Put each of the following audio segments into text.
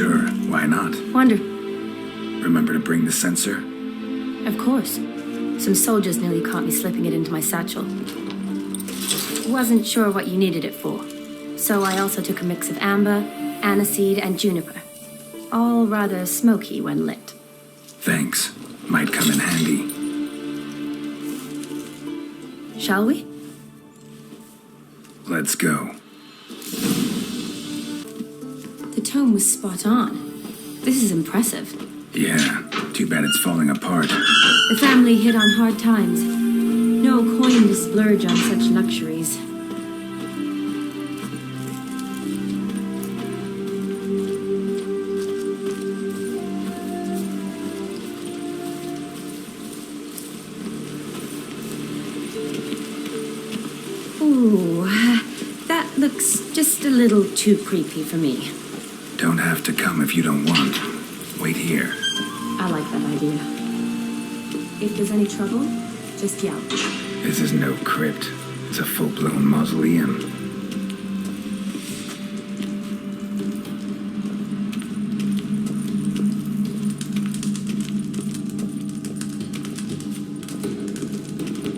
Sure, why not? Wonder. Remember to bring the sensor? Of course. Some soldiers nearly caught me slipping it into my satchel. Wasn't sure what you needed it for, so I also took a mix of amber, aniseed, and juniper. All rather smoky when lit. Thanks. Might come in handy. Shall we? Let's go. The tome was spot on. This is impressive. Yeah, too bad it's falling apart. The family hit on hard times. No coin to splurge on such luxuries. Ooh, that looks just a little too creepy for me. Don't have to come if you don't want. Wait here. I like that idea. If there's any trouble, just yell. This is no crypt. It's a full-blown mausoleum.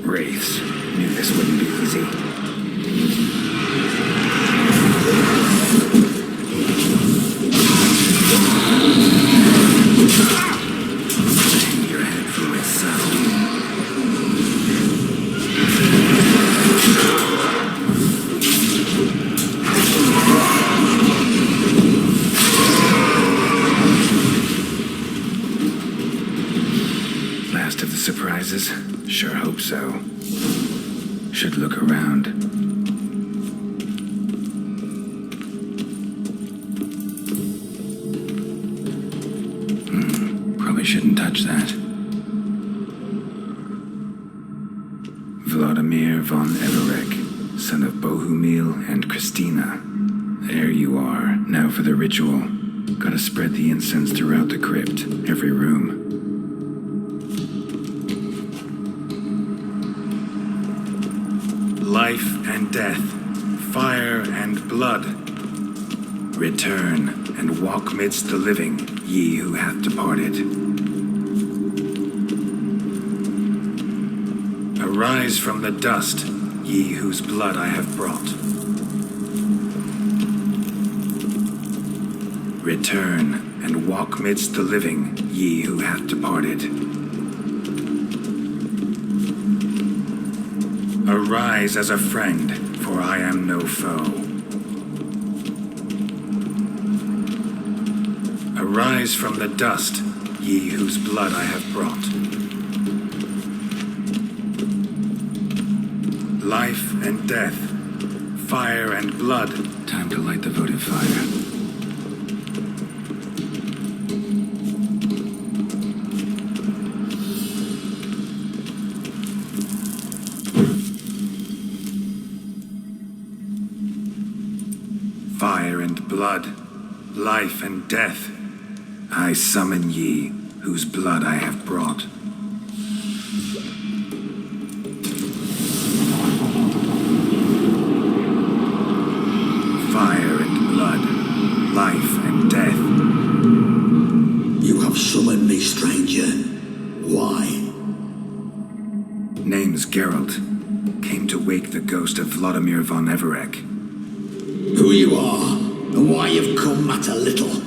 Wraiths. Knew this wouldn't be easy. Hang your head through its sound. Last of the surprises? Sure hope so. Should look around. Probably shouldn't touch that. Vladimir von Everek, son of Bohumil and Christina. There you are. Now for the ritual. Gotta spread the incense throughout the crypt, every room. Life and death, fire and blood. Return and walk midst the living, ye who hath departed. Arise from the dust, ye whose blood I have brought. Return and walk midst the living, ye who hath departed. Arise as a friend, for I am no foe. Arise from the dust, ye whose blood I have brought. Life and death, fire and blood. Time to light the votive fire. Fire and blood, life and death, I summon ye, whose blood I have brought. Fire and blood, life and death. You have summoned me, stranger. Why? Name's Geralt. Came to wake the ghost of Vladimir von Everek. Who you are, and why you've come matter little.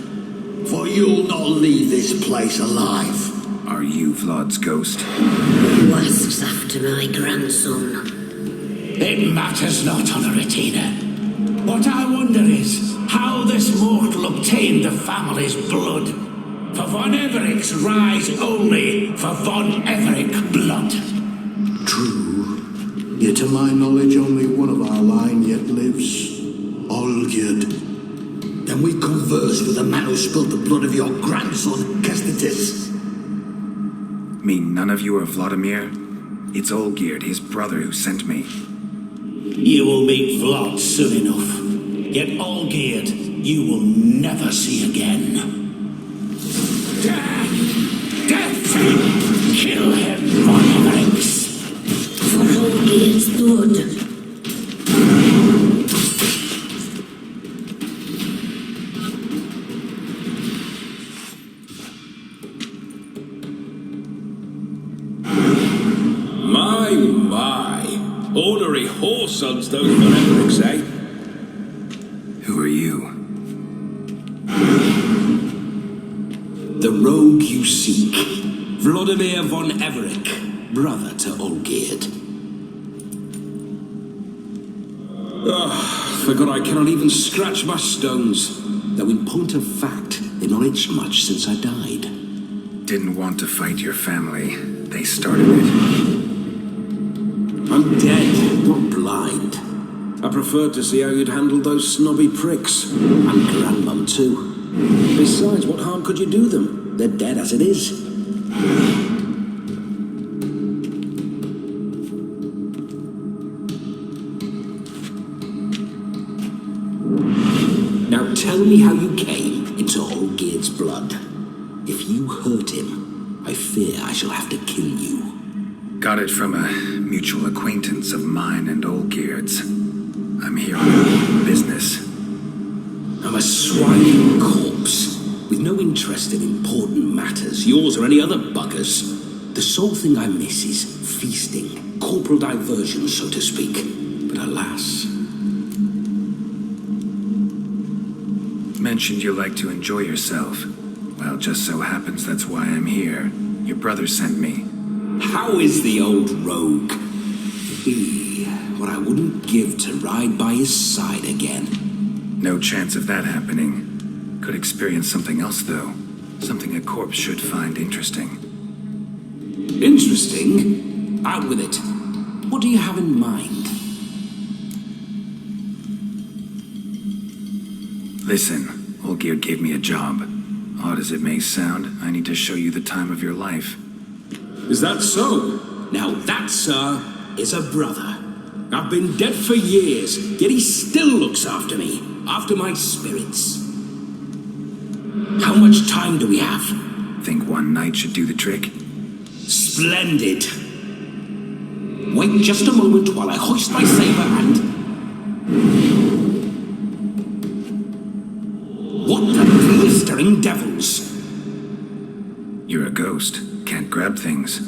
For you'll not leave this place alive. Are you Vlad's ghost? Who asks after my grandson? It matters not, Honoratina. What I wonder is how this mortal obtained the family's blood. For von Everek's rise only for von Everek blood. True. Yet to my knowledge only one of our line yet lives. Olgierd. Then we converse with the man who spilled the blood of your grandson, Kestitis. Mean none of you are Vladimir? It's Olgierd, his brother, who sent me. You will meet Vlad soon enough. Yet Olgierd, you will never see again. Death! Death! Kill him, von Evereks! For Olgierd's blood. your sons, those von Evericks, eh? Who are you? The rogue you seek. Vladimir von Everec, brother to Olgierd. Forgot I cannot even scratch my stones. Though in point of fact, they've not itched much since I died. Didn't want to fight your family. They started it. I'm dead, not blind. I preferred to see how you'd handle those snobby pricks. And Grandmum, too. Besides, what harm could you do them? They're dead as it is. Now tell me how you came into Olgierd's blood. If you hurt him, I fear I shall have to kill you. Got it from a mutual acquaintance of mine and Olgierd's. I'm here on business. I'm a swine corpse, with no interest in important matters, yours or any other buggers. The sole thing I miss is feasting, corporal diversion, so to speak. But alas... Mentioned you like to enjoy yourself. Well, just so happens that's why I'm here. Your brother sent me. How is the old rogue? What I wouldn't give to ride by his side again. No chance of that happening. Could experience something else, though. Something a corpse should find interesting. Interesting? Out with it. What do you have in mind? Listen, Olgierd gave me a job. Odd as it may sound, I need to show you the time of your life. Is that so? Now that, sir, is a brother. I've been dead for years, yet he still looks after me, after my spirits. How much time do we have? Think one night should do the trick? Splendid. Wait just a moment while I hoist my saber and... What the blistering devils? You're a ghost. Can't grab things.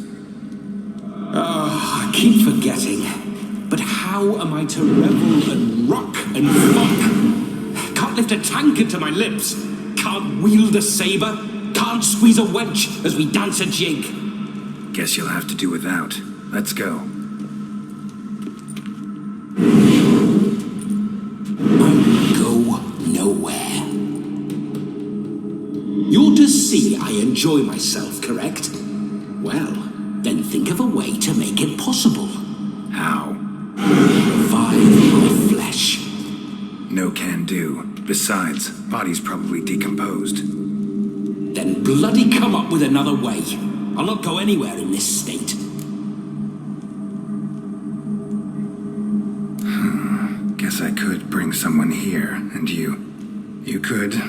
I keep forgetting. But how am I to revel and rock and fuck? Can't lift a tankard to my lips. Can't wield a saber. Can't squeeze a wedge as we dance a jig. Guess you'll have to do without. Let's go. I go nowhere. You're to see I enjoy myself, correct? Well, then think of a way to make it possible. How? Revive my flesh. No can do. Besides, body's probably decomposed. Then bloody come up with another way. I'll not go anywhere in this state. Guess I could bring someone here, and you could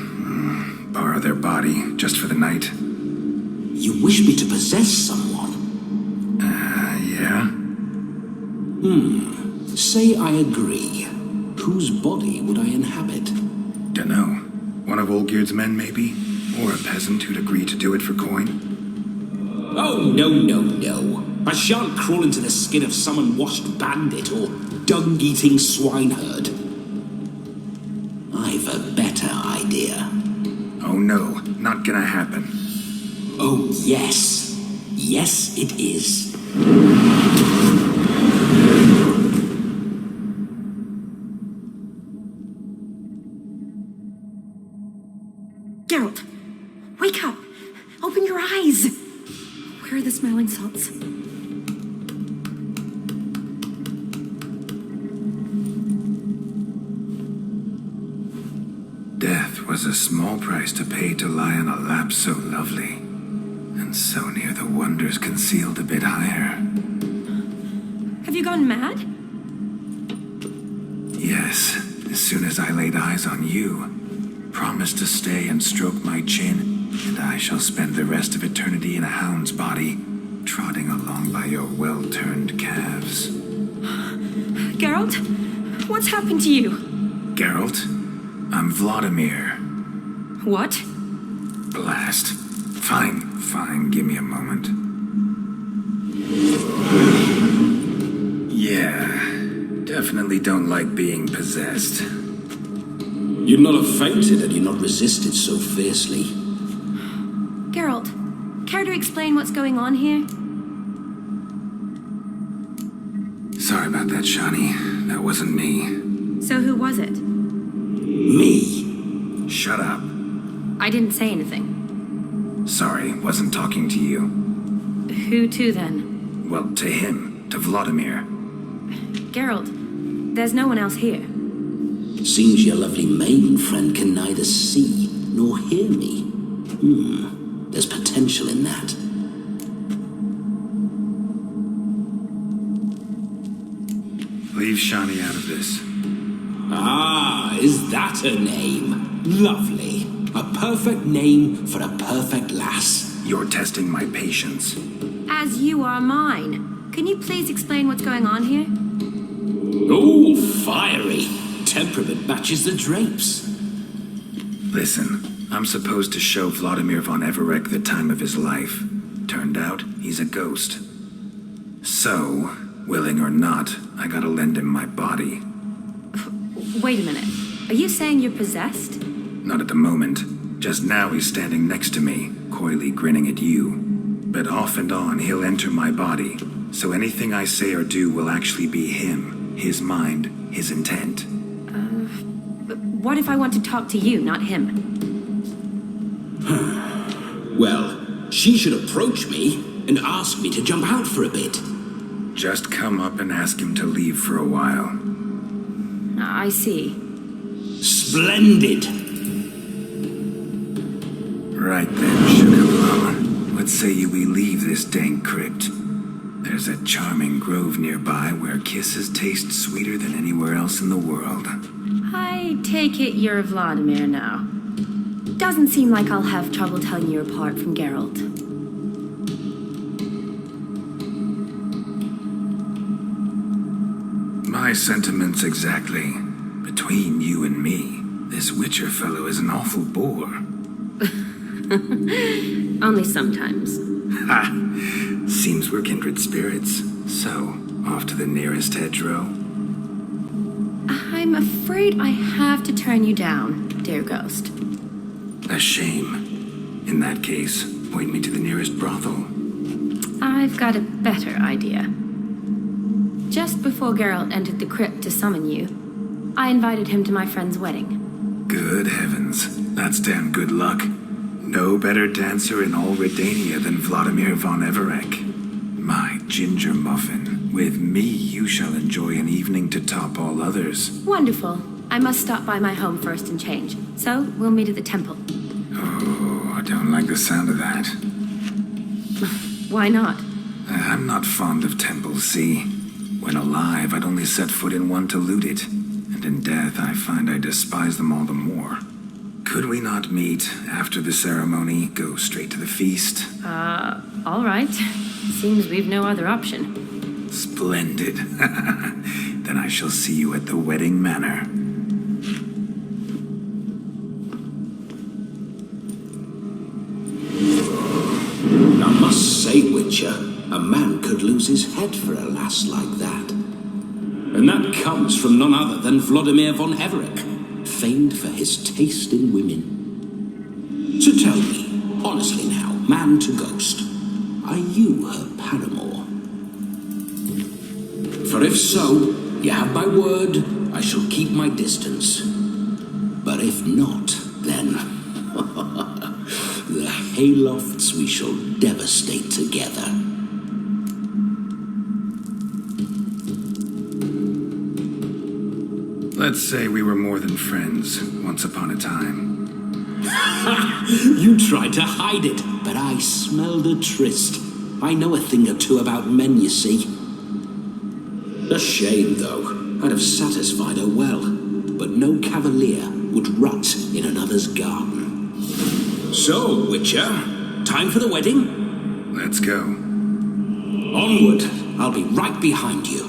borrow their body just for the night. You wish me to possess someone? Yeah? Say I agree. Whose body would I inhabit? Dunno. One of Olgierd's men, maybe? Or a peasant who'd agree to do it for coin? Oh, no. I shan't crawl into the skin of some unwashed bandit or dung-eating swineherd. I've a better idea. Oh no, not gonna happen. Oh, yes. Yes, it is. Geralt, wake up! Open your eyes! Where are the smelling salts? Death was a small price to pay to lie on a lap so lovely, and so near the wonders concealed a bit higher. Have you gone mad? Yes, as soon as I laid eyes on you, promised to stay and stroke my chin, and I shall spend the rest of eternity in a hound's body, trotting along by your well-turned calves. Geralt, what's happened to you? Geralt, I'm Vladimir. What? Blast. Fine, give me a moment. Yeah, definitely definitely don't like being possessed. You'd not have fainted had you not resisted so fiercely. Geralt, care to explain what's going on here? Sorry about that, Shani. That wasn't me. So who was it? Me? Shut up. I didn't say anything. Sorry, wasn't talking to you. Who to then? Well, to him. To Vladimir. Geralt, there's no one else here. Seems your lovely maiden friend can neither see nor hear me. There's potential in that. Leave Shani out of this. Ah, is that her name? Lovely. A perfect name for a perfect lass. You're testing my patience. As you are mine. Can you please explain what's going on here? Oh, fiery. Temperament matches the drapes. Listen, I'm supposed to show Vladimir von Everec the time of his life. Turned out, he's a ghost. So, willing or not, I gotta lend him my body. Wait a minute. Are you saying you're possessed? Not at the moment. Just now he's standing next to me, coyly grinning at you. But off and on, he'll enter my body. So anything I say or do will actually be him, his mind, his intent. But what if I want to talk to you, not him? Well, she should approach me and ask me to jump out for a bit. Just come up and ask him to leave for a while. I see. Splendid. Right then, Sugar Plum. What say you we leave this dank crypt? There's a charming grove nearby where kisses taste sweeter than anywhere else in the world. I take it you're Vladimir now. Doesn't seem like I'll have trouble telling you apart from Geralt. My sentiments exactly. Between you and me, this Witcher fellow is an awful bore. Only sometimes. Ha! Seems we're kindred spirits. So, off to the nearest hedgerow? I'm afraid I have to turn you down, dear ghost. A shame. In that case, point me to the nearest brothel. I've got a better idea. Just before Geralt entered the crypt to summon you, I invited him to my friend's wedding. Good heavens, that's damn good luck. No better dancer in all Redania than Vladimir von Everec. My ginger muffin, with me you shall enjoy an evening to top all others. Wonderful. I must stop by my home first and change. So, we'll meet at the temple. Oh, I don't like the sound of that. Why not? I'm not fond of temples, see? When alive, I'd only set foot in one to loot it. And in death, I find I despise them all the more. Could we not meet after the ceremony, go straight to the feast? All right. Seems we've no other option. Splendid. Then I shall see you at the wedding manor. I must say, Witcher, a man could lose his head for a lass like that. And that comes from none other than Vladimir von Everec, famed for his taste in women. So tell me, honestly now, man to ghost, are you her paramour? For if so, you have my word, I shall keep my distance. But if not, then the haylofts we shall devastate together. Let's say we were more than friends, once upon a time. You tried to hide it, but I smelled a tryst. I know a thing or two about men, you see. A shame, though. I'd have satisfied her well, but no cavalier would rut in another's garden. So, Witcher, time for the wedding? Let's go. Onward. I'll be right behind you.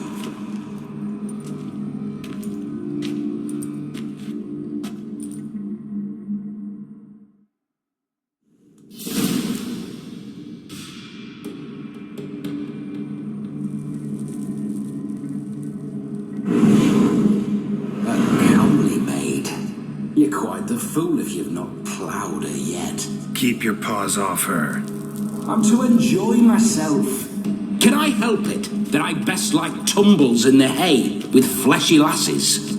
You're quite the fool if you've not ploughed her yet. Keep your paws off her. I'm to enjoy myself. Can I help it that I best like tumbles in the hay with fleshy lasses?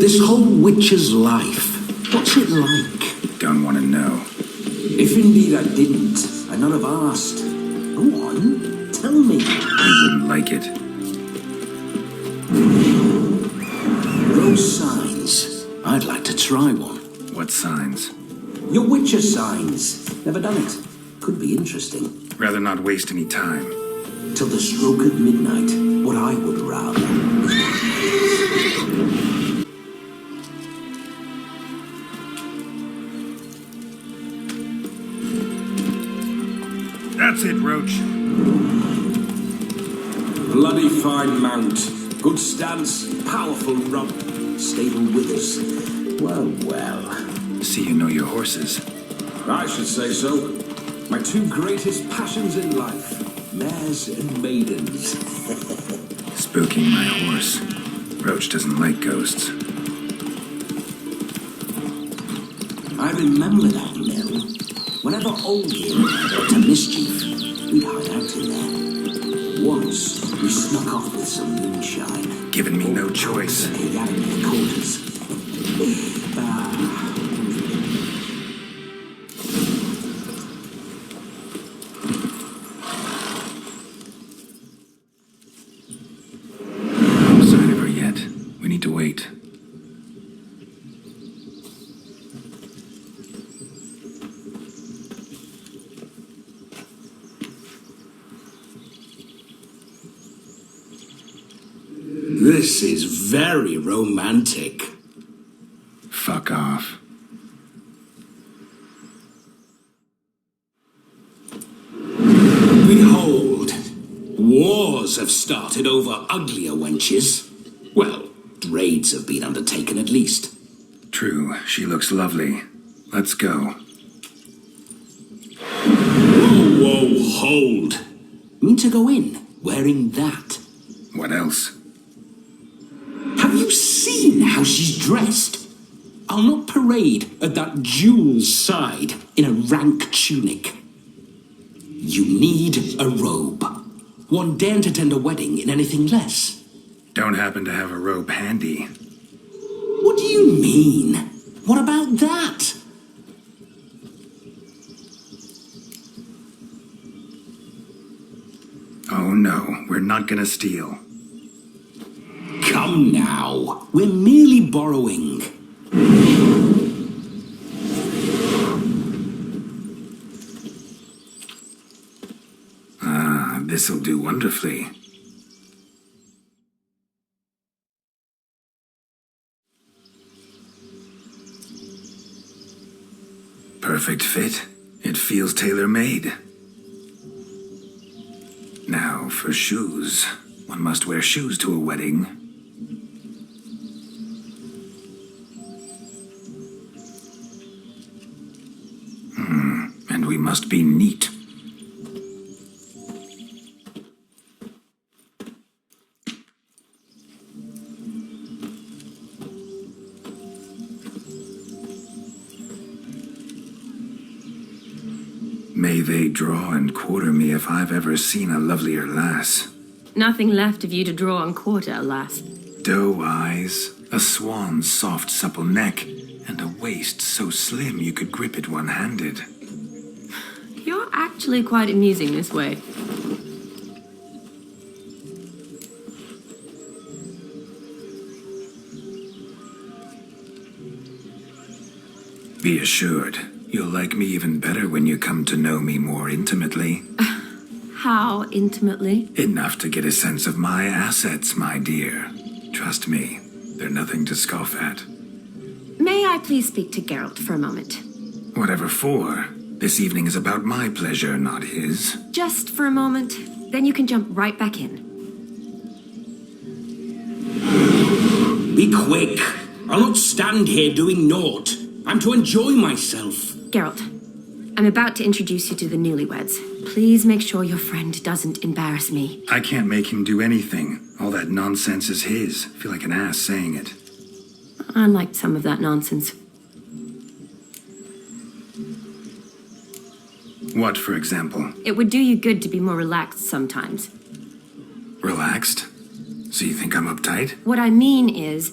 This whole witcher's life, what's it like? Don't want to know. If indeed I didn't, I'd not have asked. Go on, tell me. You wouldn't like it. Those signs. I'd like to try one. What signs? Your witcher signs. Never done it. Could be interesting. Rather not waste any time. Till the stroke of midnight, what I would rather is That's it, Roach. bloody fine mount. Good stance, powerful rump, stable withers. Well, well. See you know your horses. I should say so. My two greatest passions in life, mares and maidens. Spooking my horse. Roach doesn't like ghosts. I remember that mill. Whenever old Ian got to mischief, we'd hide out in there. Once, we snuck off with some moonshine. Given me no choice. Chaotic quarters. No sign of her yet. We need to wait. This is very romantic. Fuck off. Behold, wars have started over uglier wenches. Well, raids have been undertaken at least. True, she looks lovely. Let's go. Whoa, whoa, hold. Mean to go in wearing that? What else? Have you seen how she's dressed? I'll not parade at that jewel's side in a rank tunic. You need a robe. One daren't attend a wedding in anything less. Don't happen to have a robe handy. What do you mean? What about that? Oh no, we're not gonna steal. Come now, we're merely borrowing. Ah, this'll do wonderfully. Perfect fit. It feels tailor-made. Now, for shoes. One must wear shoes to a wedding. And we must be neat. May they draw and quarter me if I've ever seen a lovelier lass. Nothing left of you to draw and quarter, alas. Doe eyes, a swan's soft supple neck, and a waist so slim you could grip it one-handed. You're actually quite amusing this way. Be assured, you'll like me even better when you come to know me more intimately. How intimately? Enough to get a sense of my assets, my dear. Trust me, they're nothing to scoff at. May I please speak to Geralt for a moment? Whatever for. This evening is about my pleasure, not his. Just for a moment, then you can jump right back in. Be quick. I'll not stand here doing naught. I'm to enjoy myself. Geralt, I'm about to introduce you to the newlyweds. Please make sure your friend doesn't embarrass me. I can't make him do anything. All that nonsense is his. I feel like an ass saying it. I liked some of that nonsense. What, for example? It would do you good to be more relaxed sometimes. Relaxed? So you think I'm uptight? What I mean is,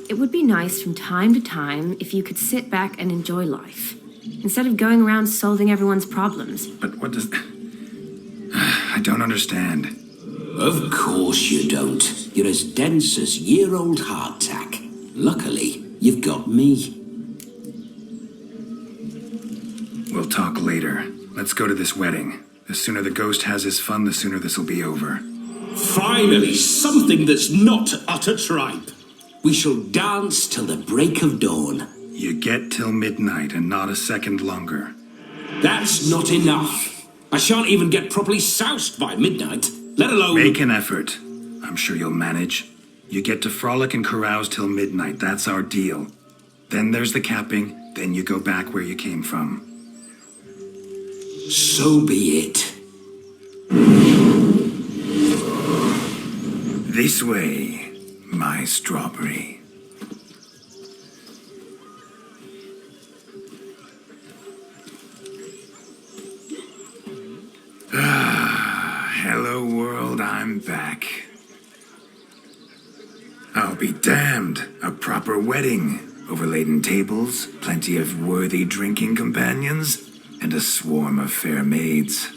it would be nice from time to time if you could sit back and enjoy life, instead of going around solving everyone's problems. But what does... I don't understand. Of course you don't. You're as dense as year-old hardtack. Luckily, you've got me. We'll talk later. Let's go to this wedding. The sooner the ghost has his fun, the sooner this'll be over. Finally, something that's not utter tripe. We shall dance till the break of dawn. You get till midnight and not a second longer. That's not enough. I shan't even get properly soused by midnight, let alone... Make an effort. I'm sure you'll manage. You get to frolic and carouse till midnight. That's our deal. Then there's the capping. Then you go back where you came from. So be it. This way, my strawberry. Hello world, I'm back. I'll be damned. A proper wedding. Overladen tables, plenty of worthy drinking companions, and a swarm of fair maids.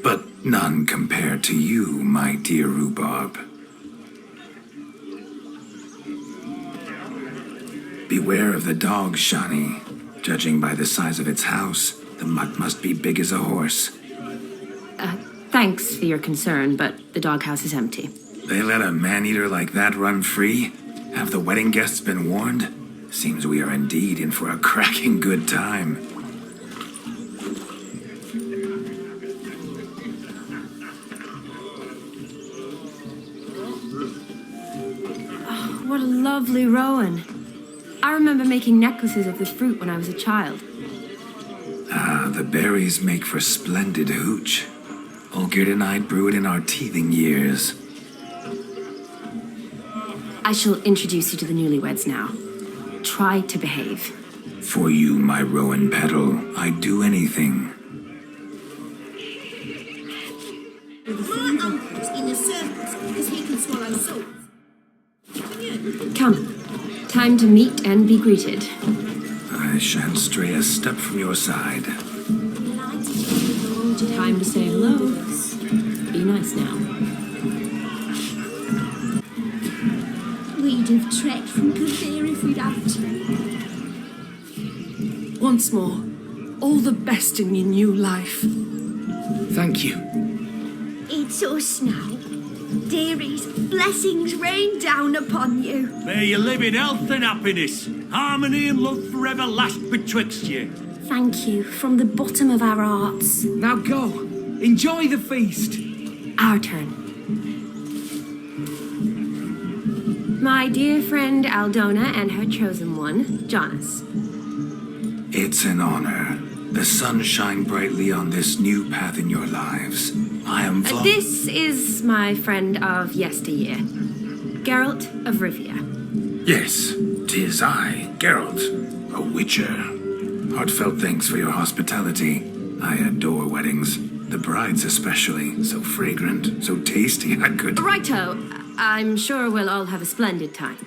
But none compared to you, my dear rhubarb. Beware of the dog, Shani. Judging by the size of its house, the mutt must be big as a horse. Thanks for your concern, but the doghouse is empty. They let a man-eater like that run free? Have the wedding guests been warned? Seems we are indeed in for a cracking good time. Oh, what a lovely rowan. I remember making necklaces of this fruit when I was a child. Ah, the berries make for splendid hooch. Olgerd and I brew it in our teething years. I shall introduce you to the newlyweds now. Try to behave. For you, my rowan petal, I'd do anything. My uncle's in the circus because he can swallow salt. Come. Time to meet and be greeted. I shan't stray a step from your side. Time to say hello. Be nice now. We'd have trekked from Kildare if we'd had to. Once more, all the best in your new life. Thank you. It's us now. Dearies, blessings rain down upon you. May you live in health and happiness. Harmony and love forever last betwixt you. Thank you from the bottom of our hearts. Now go. Enjoy the feast. Our turn. My dear friend Aldona and her chosen one, Jonas. It's an honor. The sun shine brightly on this new path in your lives. I am This is my friend of yesteryear, Geralt of Rivia. Yes, 'tis I, Geralt, a witcher. Heartfelt thanks for your hospitality. I adore weddings. The brides especially. So fragrant, so tasty, I could... Righto. I'm sure we'll all have a splendid time.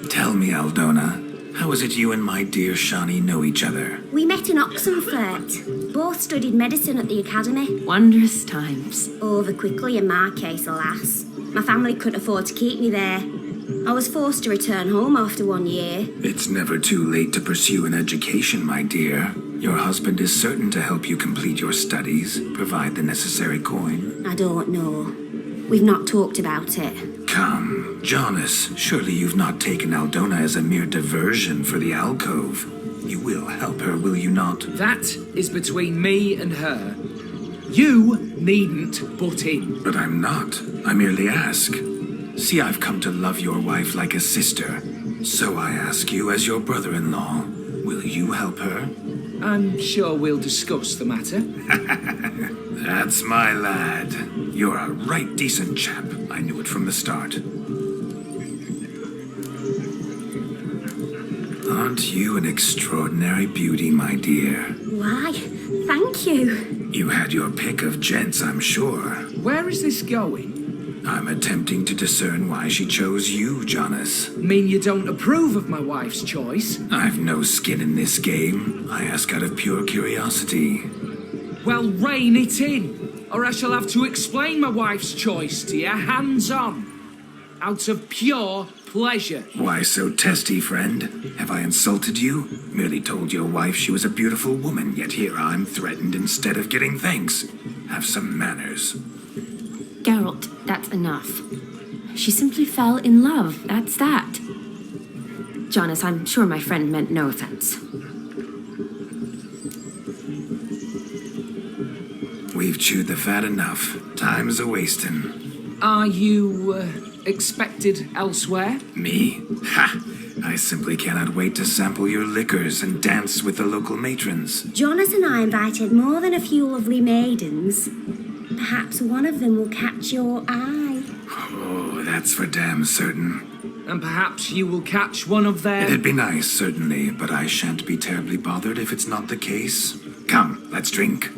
Tell me, Aldona, how is it you and my dear Shani know each other? We met in Oxenfurt. Both studied medicine at the academy. Wondrous times. Over quickly in my case, alas. My family couldn't afford to keep me there. I was forced to return home after 1 year. It's never too late to pursue an education, my dear. Your husband is certain to help you complete your studies, provide the necessary coin. I don't know. We've not talked about it. Come, Jonas, surely you've not taken Aldona as a mere diversion for the alcove. You will help her, will you not? That is between me and her. You needn't butt in. But I'm not. I merely ask. See, I've come to love your wife like a sister. So I ask you, as your brother-in-law, will you help her? I'm sure we'll discuss the matter. That's my lad. You're a right decent chap. I knew it from the start. Aren't you an extraordinary beauty, my dear? Why, thank you. You had your pick of gents, I'm sure. Where is this going? I'm attempting to discern why she chose you, Jonas. Mean you don't approve of my wife's choice? I've no skin in this game. I ask out of pure curiosity. Well, rein it in, or I shall have to explain my wife's choice to you hands-on. Out of pure pleasure. Why so testy, friend? Have I insulted you? Merely told your wife she was a beautiful woman, yet here I'm threatened instead of getting thanks. Have some manners. Geralt, that's enough. She simply fell in love, that's that. Jonas, I'm sure my friend meant no offense. We've chewed the fat enough. Time's a-wasting. Are you, expected elsewhere? Me? Ha! I simply cannot wait to sample your liquors and dance with the local matrons. Jonas and I invited more than a few lovely maidens. Perhaps one of them will catch your eye. Oh, that's for damn certain. And perhaps you will catch one of their... It'd be nice, certainly, but I shan't be terribly bothered if it's not the case. Come, let's drink.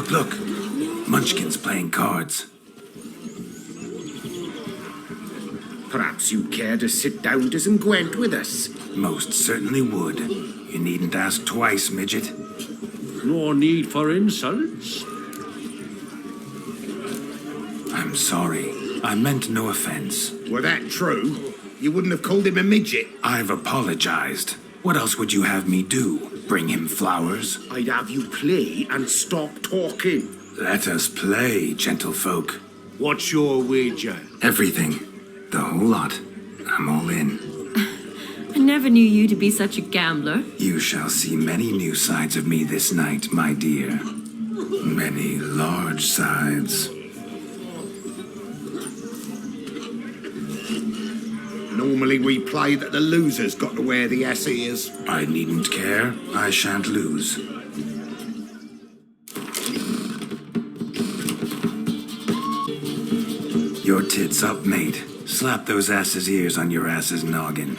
Look. Munchkin's playing cards. Perhaps you'd care to sit down to some Gwent with us? Most certainly would. You needn't ask twice, midget. No need for insults. I'm sorry. I meant no offense. Were that true, you wouldn't have called him a midget. I've apologized. What else would you have me do? Bring him flowers? I'd have you play and stop talking. Let us play, gentlefolk. What's your wager? Everything. The whole lot. I'm all in. I never knew you to be such a gambler. You shall see many new sides of me this night, my dear. Many large sides. Normally we play that the loser's got to wear the ass ears. I needn't care. I shan't lose. Your tits up, mate. Slap those asses' ears on your ass's noggin.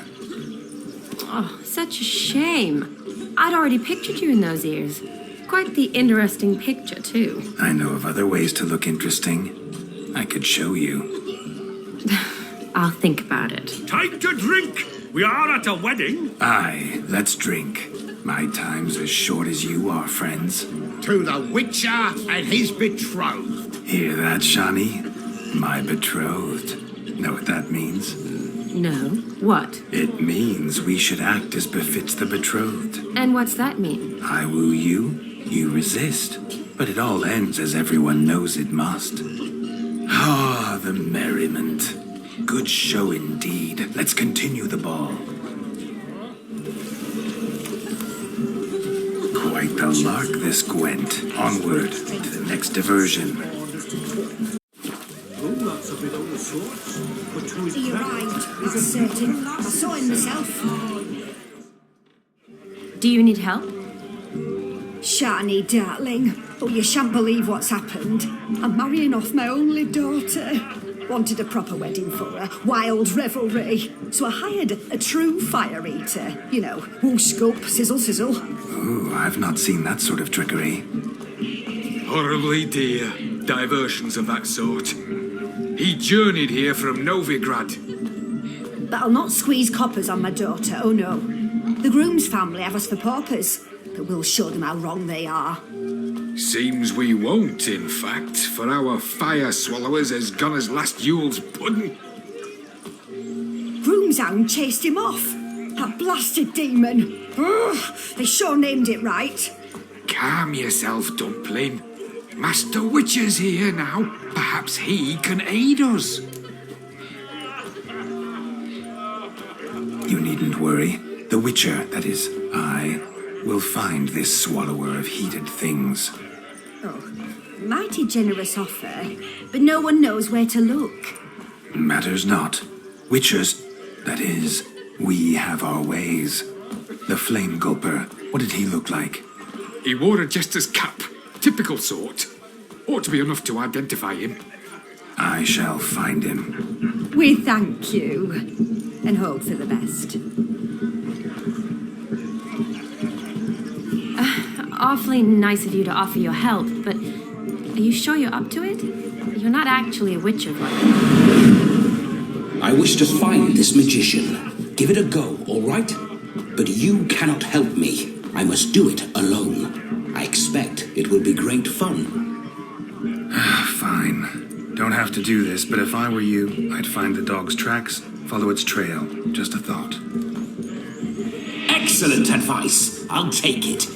Oh, such a shame. I'd already pictured you in those ears. Quite the interesting picture, too. I know of other ways to look interesting. I could show you. I'll think about it. Time to drink! We are at a wedding. Aye, let's drink. My time's as short as you are, friends. To the Witcher and his betrothed. Hear that, Shani? My betrothed. Know what that means? No. What? It means we should act as befits the betrothed. And what's that mean? I woo you, you resist. But it all ends as everyone knows it must. Ah, the merriment. Good show indeed. Let's continue the ball. Quite the lark, this Gwent. Onward to the next diversion. He arrived, that's certain. I saw him myself. Do you need help? Shani, darling. Oh, you shan't believe what's happened. I'm marrying off my only daughter. Wanted a proper wedding for her, wild revelry. So I hired a true fire eater. You know, whoosh, scope, sizzle, sizzle. Ooh, I've not seen that sort of trickery. Horribly dear diversions of that sort. He journeyed here from Novigrad. But I'll not squeeze coppers on my daughter, oh no. The groom's family have us for paupers. but we'll show them how wrong they are. Seems we won't, in fact, for our fire swallowers has gone as last Yule's pudding. Broomshound chased him off. That blasted demon. Ugh, they sure named it right. Calm yourself, Dumpling. Master Witcher's here now. Perhaps he can aid us. You needn't worry. The Witcher, that is, I, will find this swallower of heated things. Oh, mighty generous offer, but no one knows where to look. Matters not. Witchers, that is, we have our ways. The Flame Gulper, what did he look like? He wore a jester's cap. Typical sort. Ought to be enough to identify him. I shall find him. We thank you, and hope for the best. Awfully nice of you to offer your help, but are you sure you're up to it? You're not actually a witcher, right? I wish to find this magician. Give it a go, all right? But you cannot help me. I must do it alone. I expect it will be great fun. Fine. Don't have to do this, but if I were you, I'd find the dog's tracks, follow its trail. Just a thought. Excellent advice. I'll take it.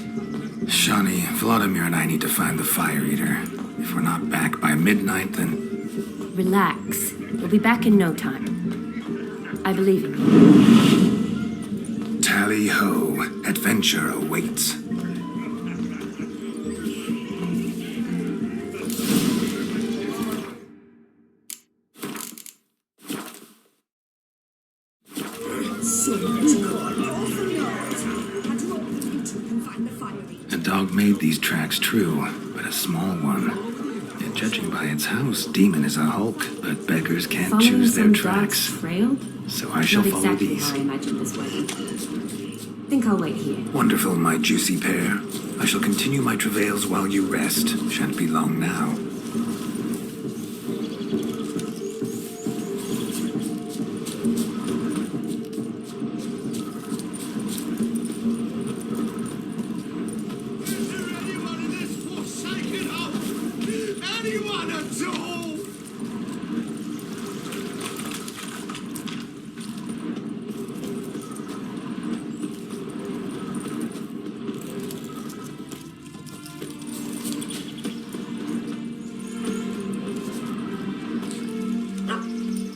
Shani, Vladimir and I need to find the Fire Eater. If we're not back by midnight, then... Relax. We'll be back in no time. I believe in you. Tally-ho. Adventure awaits. The dog made these tracks true, but a small one. Yet judging by its house, Demon is a hulk, but beggars can't choose their tracks. So I shall follow exactly these. How I imagined this wedding. Think I'll wait here. Wonderful, my juicy pair. I shall continue my travails while you rest. Shan't be long now. Anyone at all?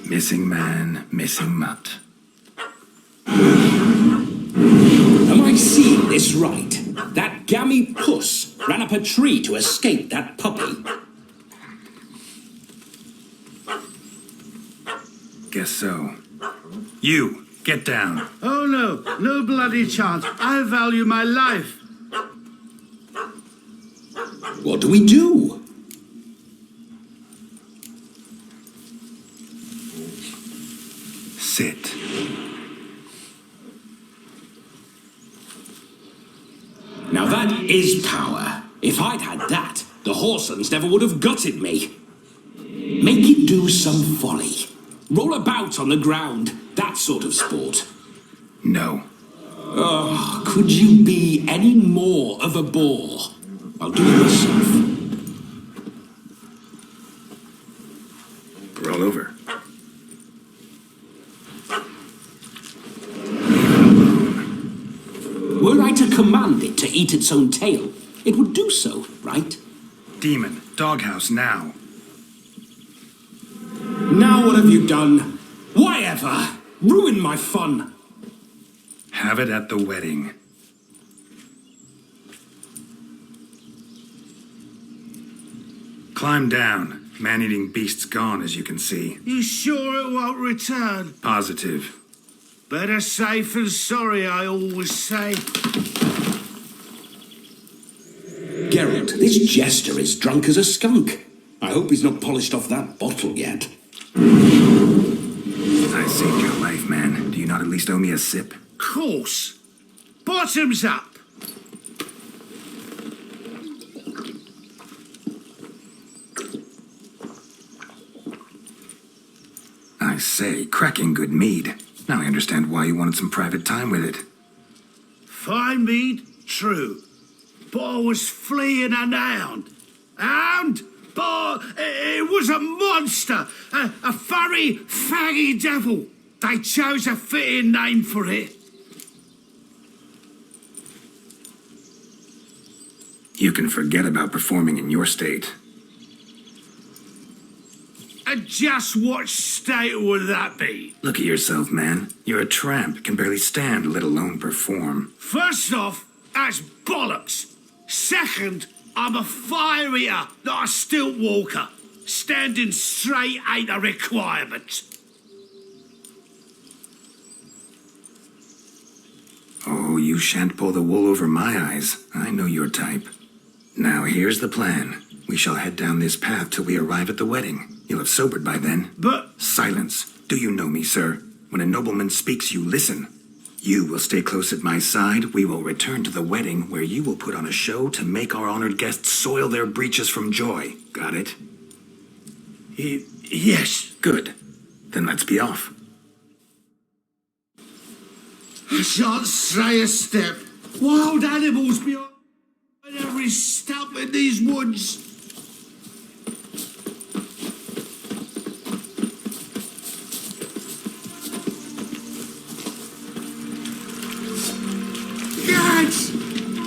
Missing man, missing mutt. Am I seeing this right? That gammy puss ran up a tree to escape that puppy. Guess so. You, get down. Oh no, no bloody chance. I value my life. What do we do? Sit. Now that is power. If I'd had that, the Horsons never would have gutted me. Make it do some folly. Roll about on the ground. That sort of sport. No. Oh, could you be any more of a bore? I'll do it myself. Roll over. Were I to command it to eat its own tail, it would do so, right? Demon, doghouse now. Now what have you done? Why ever? Ruin my fun. Have it at the wedding. Climb down. Man-eating beast's gone, as you can see. You sure it won't return? Positive. Better safe than sorry, I always say. Geralt, this jester is drunk as a skunk. I hope he's not polished off that bottle yet. I saved your life, man. Do you not at least owe me a sip? Course. Bottoms up. I say, cracking good mead. Now I understand why you wanted some private time with it. Fine mead, true. but I was fleeing an hound. Hound? But it was a monster, a furry, faggy devil. They chose a fitting name for it. You can forget about performing in your state. And just what state would that be? Look at yourself, man. You're a tramp, can barely stand, let alone perform. First off, that's bollocks. Second, I'm a fire eater, not a stilt walker. Standing straight ain't a requirement. Oh, you shan't pull the wool over my eyes. I know your type. Now, here's the plan. We shall head down this path till we arrive at the wedding. You'll have sobered by then. But... Silence. Do you know me, sir? When a nobleman speaks, you listen. You will stay close at my side. We will return to the wedding, where you will put on a show to make our honored guests soil their breeches from joy. Got it? Yes. Good. Then let's be off. I shan't stray a step. Wild animals behind every stump in these woods.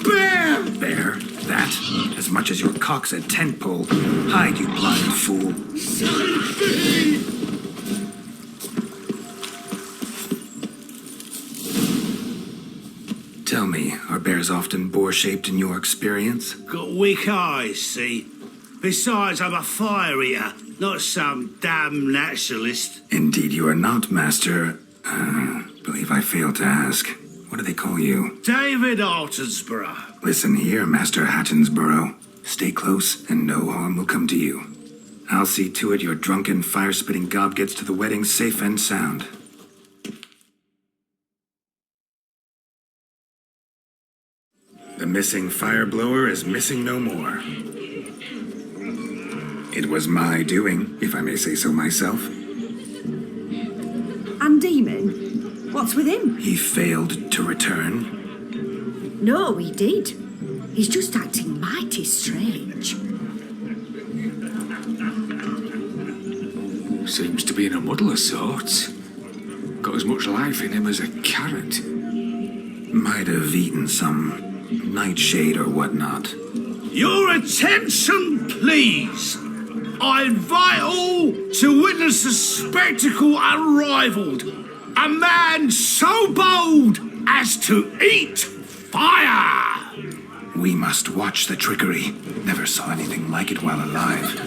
Bear! Bear? That? As much as your cock's a tent pole. Hide, you blind fool. Save me! Tell me, are bears often boar-shaped in your experience? Got weak eyes, see? Besides, I'm a fire eater, not some damn naturalist. Indeed you are not, Master. Believe I failed to ask. What do they call you? David Altonsborough. Listen here, Master Hattonsborough. Stay close, and no harm will come to you. I'll see to it your drunken, fire-spitting gob gets to the wedding safe and sound. The missing fire blower is missing no more. It was my doing, if I may say so myself. And Demon? What's with him? He failed to return. No, he did. He's just acting mighty strange. Seems to be in a muddle of sorts. Got as much life in him as a carrot. Might have eaten some nightshade or whatnot. Your attention, please. I invite all to witness a spectacle unrivaled. A man so bold as to eat fire! We must watch the trickery. Never saw anything like it while alive.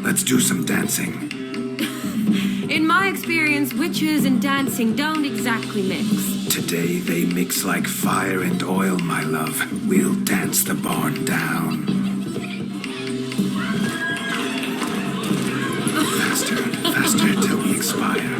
Let's do some dancing. In my experience, witches and dancing don't exactly mix. Today they mix like fire and oil, my love. We'll dance the barn down. Faster, faster till we expire.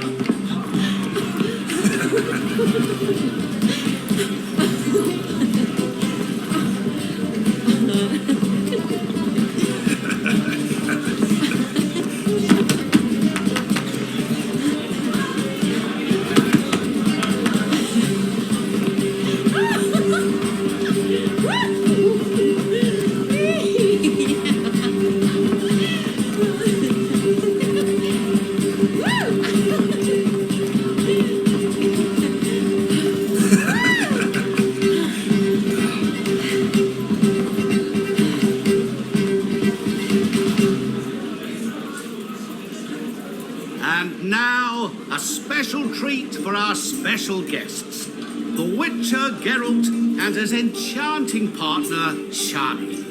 small treat for our special guests, the Witcher Geralt and his enchanting partner, Shani.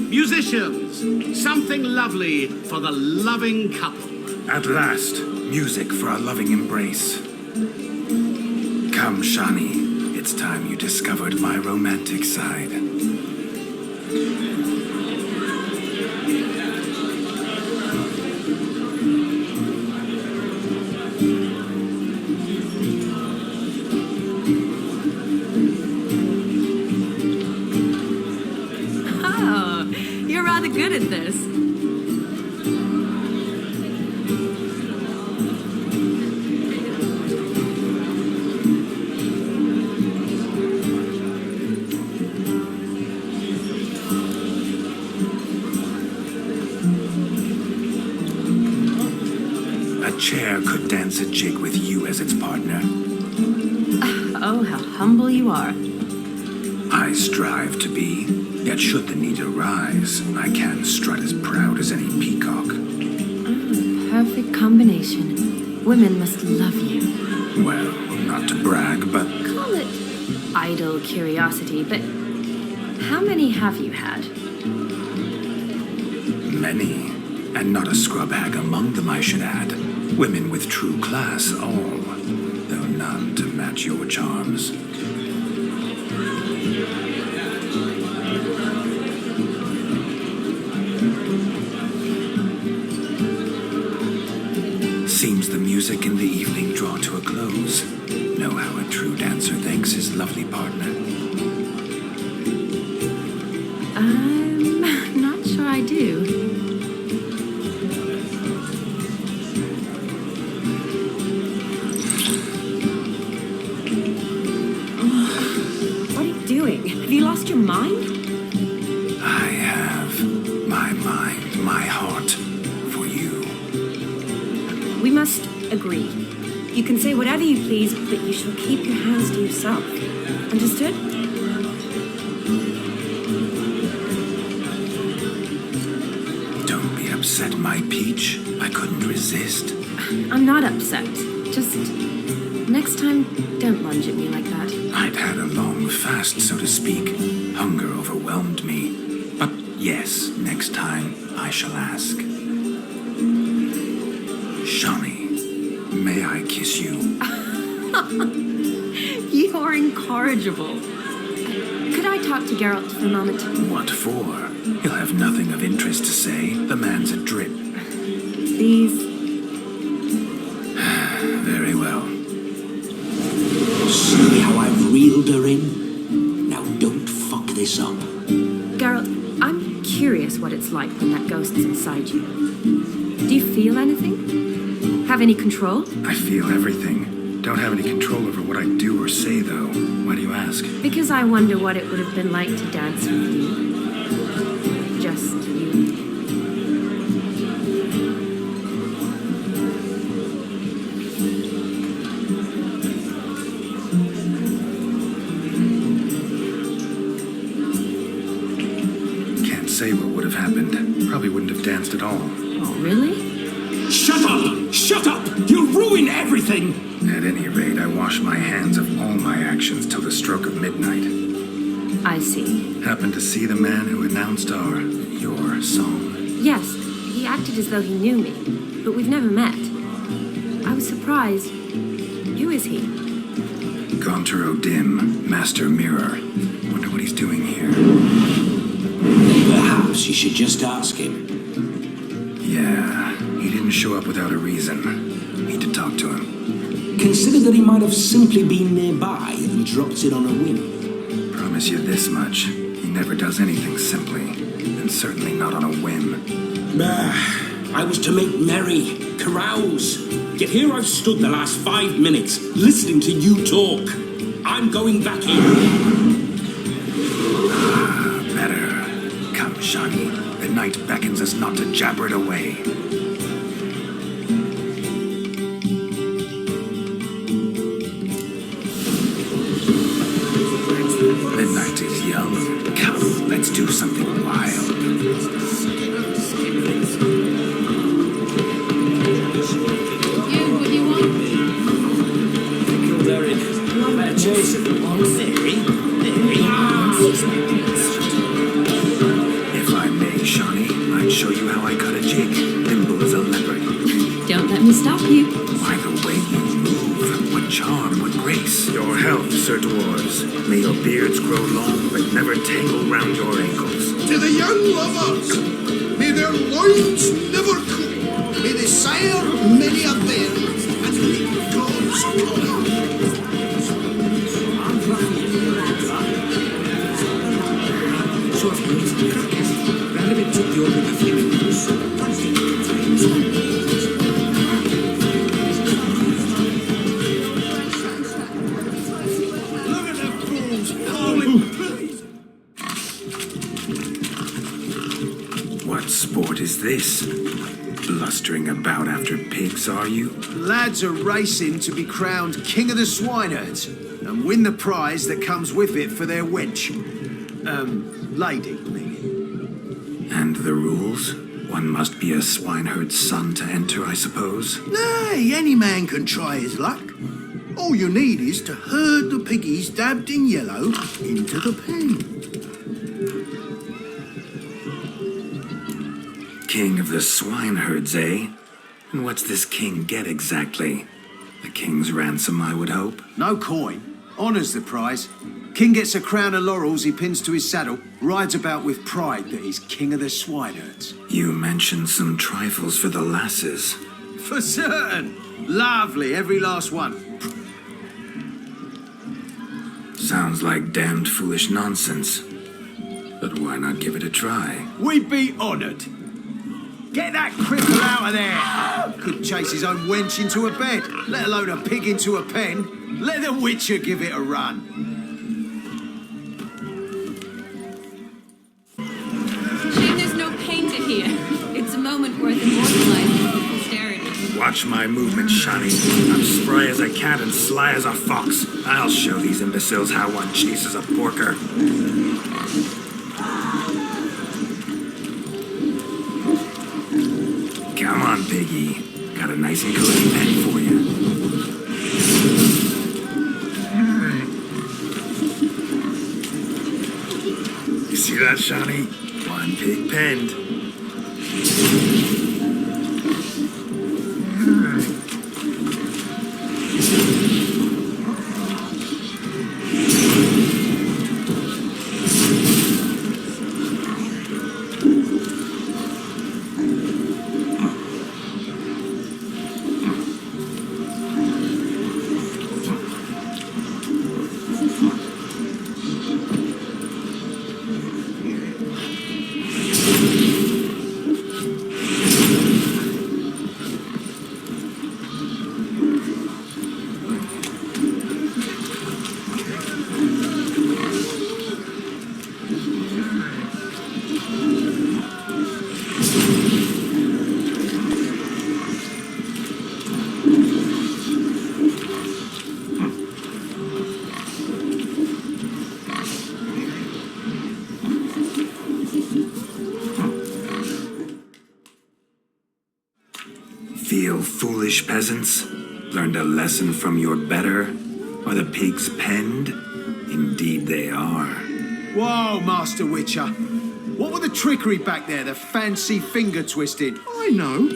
Musicians, something lovely for the loving couple. At last, music for our loving embrace. Come, Shani, it's time you discovered my romantic side. Oh, you're rather good at this. A chair could dance a jig with you as its partner. Oh, how humble you are. I strive to be, yet should the need arise, I can strut as proud as any peacock. Perfect combination. Women must love you. Well, not to brag, but Call it idle curiosity, but how many have you had? many. And not a scrub hag among them, I should add. Women with true class, all, though none to match your charms. Seems the music in the evening draw to a close. Know how a true dancer thanks his lovely partner. I'm not sure I do. What are you doing? Have you lost your mind? I have my mind, my heart for you. We must agree. You can say whatever you please, but you shall keep your hands to yourself. Understood? Don't be upset, my peach. I couldn't resist. I'm not upset. Just next time, don't lunge at me like that. I'd had a long fast, so to speak. Hunger overwhelmed me. But yes, next time I shall ask. Shani, may I kiss you? You're incorrigible. Could I talk to Geralt for a moment? What for? He'll have nothing of interest to say. The man's adrip. Please. Very well. See how I've reeled her in? Now don't fuck this up. Geralt, I'm curious what it's like when that ghost's inside you. Do you feel anything? Have any control? I feel everything. Don't have any control over what I do or say, though. Why do you ask? Because I wonder what it would have been like to dance with you. Just you. Can't say what would have happened. Probably wouldn't have danced at all. Oh, really? Shut up! Shut up! You'll ruin everything! At any rate, I wash my hands of all my actions till the stroke of midnight. I see. Happened to see the man who announced your song. Yes, he acted as though he knew me, but we've never met. I was surprised. Who is he? Gaunter O'Dim, Master Mirror. Wonder what he's doing here. Perhaps you should just ask him. Yeah, he didn't show up without a reason. Need to talk to him. Consider that he might have simply been nearby and dropped it on a whim. Promise you this much. He never does anything simply. And certainly not on a whim. I was to make merry, carouse. Yet here I've stood the last 5 minutes, listening to you talk. I'm going back in. Better. Come, Shani. The night beckons us not to jabber it away. The night is young. Come, let's do something wild. If I may, Shawnee, I'd show you how I cut a jig, nimble as a leopard. Don't let me stop you. By the way you move, what charm, what grace. Your health, Sir Dwarves. May your beards grow long, but never tangle round your ankles. To the young lovers, may their loins never cool. May they sire many a bear and reap God's glory. What sport is this? Blustering about after pigs, are you? Lads are racing to be crowned King of the Swineherds and win the prize that comes with it for their wench. Lady, meaning. And the rules? One must be a swineherd's son to enter, I suppose? Nay, any man can try his luck. All you need is to herd the piggies dabbed in yellow into the pen. King of the swineherds, eh? And what's this king get exactly? The king's ransom, I would hope. No coin. Honours the prize. King gets a crown of laurels he pins to his saddle, rides about with pride that he's king of the swineherds. You mentioned some trifles for the lasses. For certain. Lovely, every last one. Sounds like damned foolish nonsense. But why not give it a try? We'd be honoured. Get that cripple out of there! Couldn't chase his own wench into a bed, let alone a pig into a pen. Let the Witcher give it a run. Shame there's no painter here. It's a moment worth immortalizing for posterity. Watch my movements, Shawnee. I'm spry as a cat and sly as a fox. I'll show these imbeciles how one chases a porker. Come on, Piggy. Got a nice and cozy pen for you. You see that, Shawnee? One pig penned. Feel foolish, peasants? Learned a lesson from your better? Are the pigs penned? Indeed they are. Whoa, Master Witcher. What were the trickery back there, the fancy finger twisted? I know.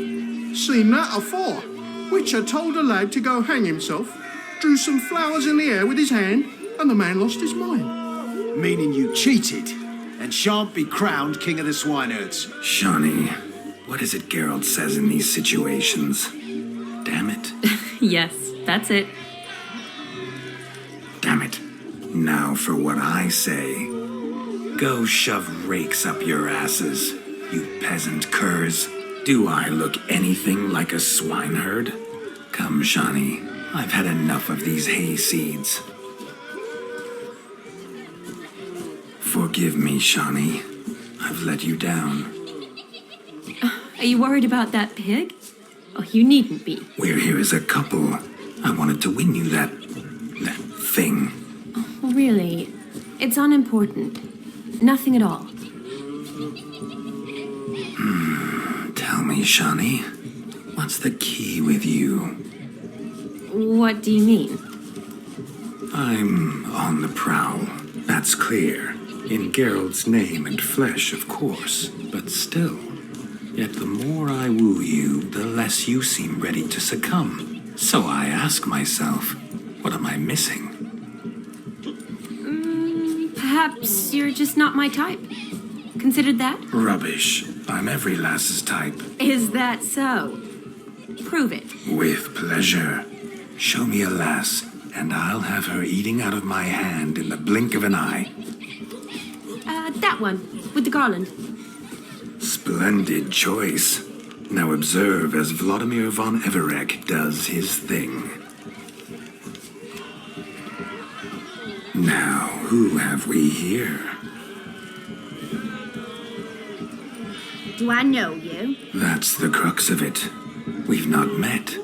Seen that afore. Witcher told a lad to go hang himself, drew some flowers in the air with his hand, and the man lost his mind. Meaning you cheated and shan't be crowned King of the Swineherds. Shawnee, what is it Geralt says in these situations? Damn it. Yes, that's it. Damn it. Now for what I say. Go shove rakes up your asses, you peasant curs. Do I look anything like a swineherd? Come, Shawnee. I've had enough of these hay seeds. Forgive me, Shawnee. I've let you down. Are you worried about that pig? Oh, you needn't be. We're here as a couple. I wanted to win you that thing. Oh, really? It's unimportant. Nothing at all. Tell me, Shawnee, what's the key with you? What do you mean? I'm on the prowl. That's clear. In Geralt's name and flesh, of course. But still. Yet the more I woo you, the less you seem ready to succumb. So I ask myself, what am I missing? Perhaps you're just not my type. Considered that? Rubbish. I'm every lass's type. Is that so? Prove it. With pleasure. Show me a lass, and I'll have her eating out of my hand in the blink of an eye. That one, with the garland. Splendid choice. Now observe as Vladimir von Everec does his thing. Now, who have we here? Do I know you? That's the crux of it. We've not met.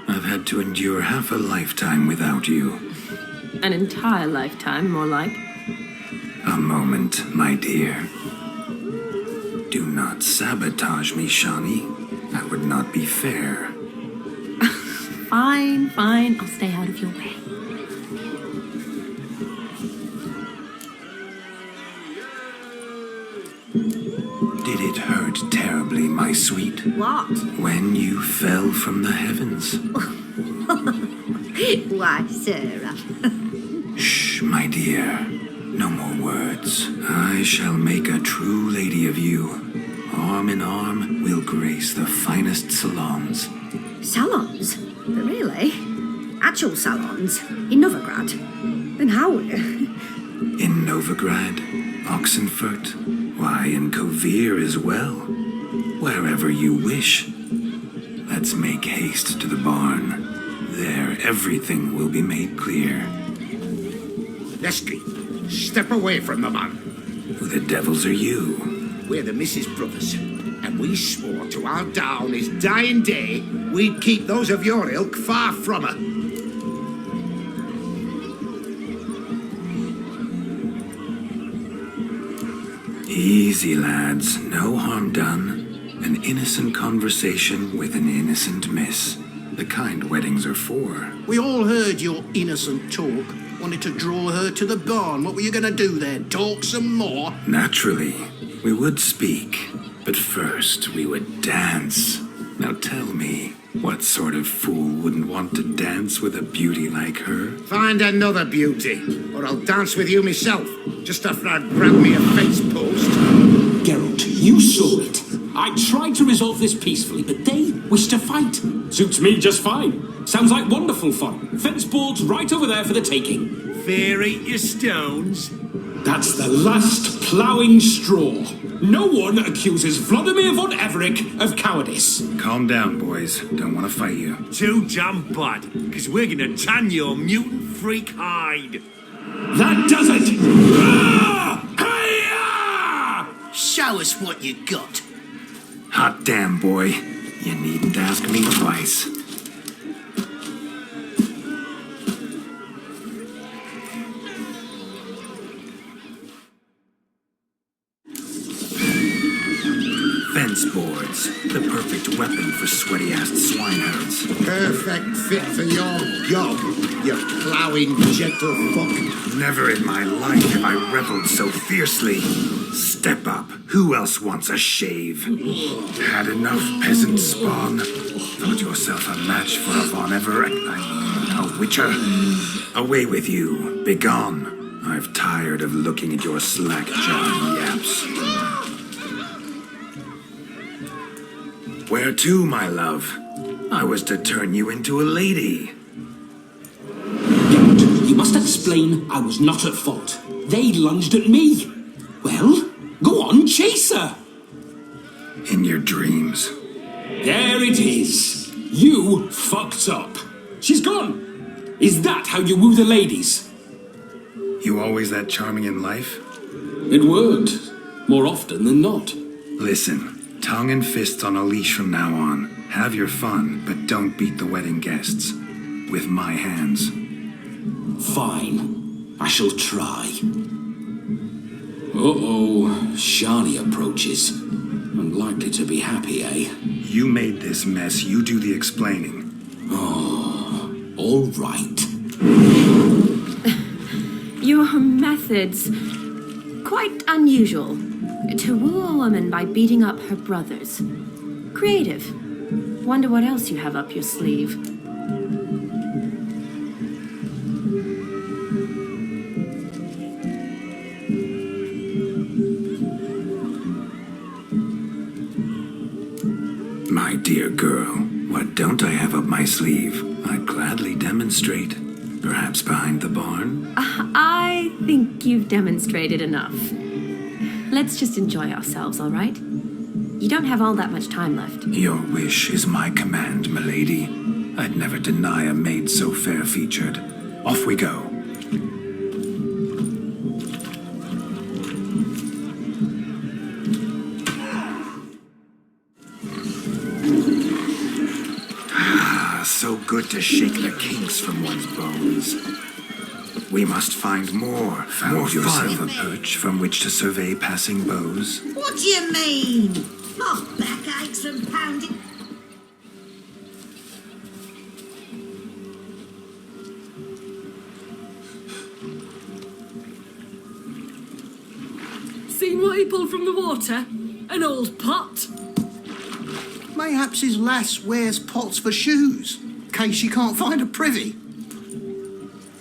I've had to endure half a lifetime without you. An entire lifetime, more like. A moment, my dear. Do not sabotage me, Shani. That would not be fair. Fine, fine. I'll stay out of your way. Did it hurt terribly, my sweet? What? When you fell from the heavens. Why, Sarah. Shh, my dear. No more words. I shall make a true lady of you. Arm in arm, we'll grace the finest salons. Salons? Really? Actual salons? In Novigrad? And how? In Novigrad, Oxenfurt, why, in Kovir as well. Wherever you wish. Let's make haste to the barn. There, everything will be made clear. Leslie, step away from the man. Who the devils are you? We're the Mrs. Brothers, and we swore to our down his dying day we'd keep those of your ilk far from her. Easy, lads. No harm done. An innocent conversation with an innocent miss. The kind weddings are for. We all heard your innocent talk. Wanted to draw her to the barn. What were you going to do there? Talk some more? Naturally. We would speak. But first, we would dance. Now tell me, what sort of fool wouldn't want to dance with a beauty like her? Find another beauty, or I'll dance with you myself, just after I've grabbed me a fence post. Geralt, you saw it. I tried to resolve this peacefully, but they wish to fight. Suits me just fine. Sounds like wonderful fun. Fence boards right over there for the taking. Fear eat your stones. That's the last ploughing straw. No one accuses Vladimir von Everec of cowardice. Calm down, boys. Don't want to fight you. Too damn bad, because we're gonna tan your mutant freak hide. That does it! Show us what you got. Hot damn, boy. You needn't ask me twice. Fence boards. The perfect weapon for sweaty-assed swineherds. Perfect fit for your job, you ploughing gentle fuck. Never in my life have I reveled so fiercely. Step up. Who else wants a shave? Had enough, peasant spawn? Thought yourself a match for a Von Everec? A witcher? Away with you. Begone. I've tired of looking at your slack-jawed yaps. Where to, my love? I was to turn you into a lady. Geralt, you must explain I was not at fault. They lunged at me. Well, go on, chase her. In your dreams. There it is. You fucked up. She's gone. Is that how you woo the ladies? You always that charming in life? It worked. More often than not. Listen. Tongue and fists on a leash from now on. Have your fun, but don't beat the wedding guests. With my hands. Fine. I shall try. Uh-oh. Shani approaches. Unlikely to be happy, eh? You made this mess. You do the explaining. Oh, all right. methods quite unusual. To woo a woman by beating up her brothers. Creative. Wonder what else you have up your sleeve. My dear girl, what don't I have up my sleeve? I'd gladly demonstrate. Perhaps behind the barn? I think you've demonstrated enough. Let's just enjoy ourselves, all right? You don't have all that much time left. Your wish is my command, milady. I'd never deny a maid so fair-featured. Off we go. So good to shake the kinks from one's bones. We must find more. Found yourself a perch from which to survey passing bows. What do you mean? My back aches from pounding. Seen what he pulled from the water? An old pot. Mayhaps his lass wears pots for shoes, in case she can't find a privy.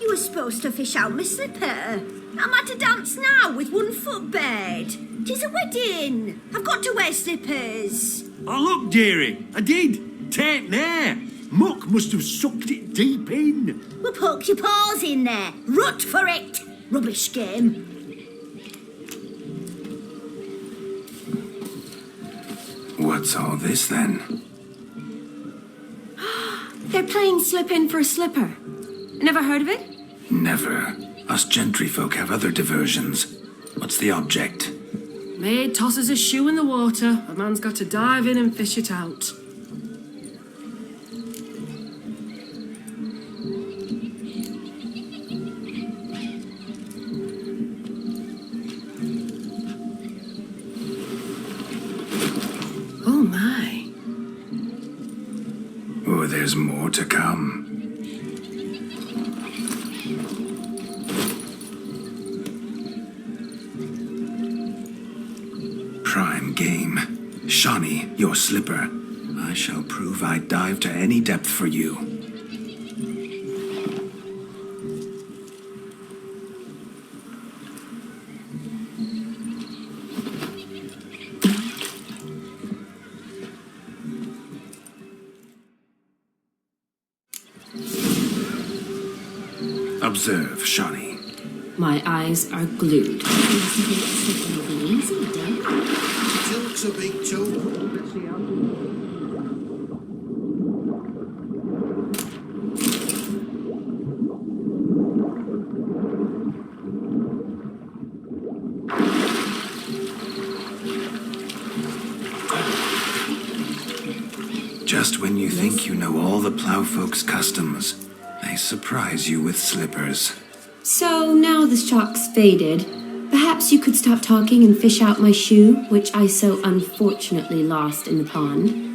You were supposed to fish out my slipper. I'm at a dance now with one foot bed. 'Tis a wedding. I've got to wear slippers. Oh, look, dearie, I did. Take there. Muck must have sucked it deep in. Well, poke your paws in there. Rut for it. Rubbish game. What's all this, then? They're playing slip in for a slipper. Never heard of it? Never. Us gentry folk have other diversions. What's the object? Maid tosses a shoe in the water. A man's got to dive in and fish it out. Oh my. Oh, there's more to come. Prime game. Shawnee, your slipper. I shall prove I'd dive to any depth for you. Observe, Shawnee. My eyes are glued. Tilt's a big tool. Just when you think you know all the plowfolk's customs, they surprise you with slippers. So now the shock's faded. Perhaps you could stop talking and fish out my shoe, which I so unfortunately lost in the pond.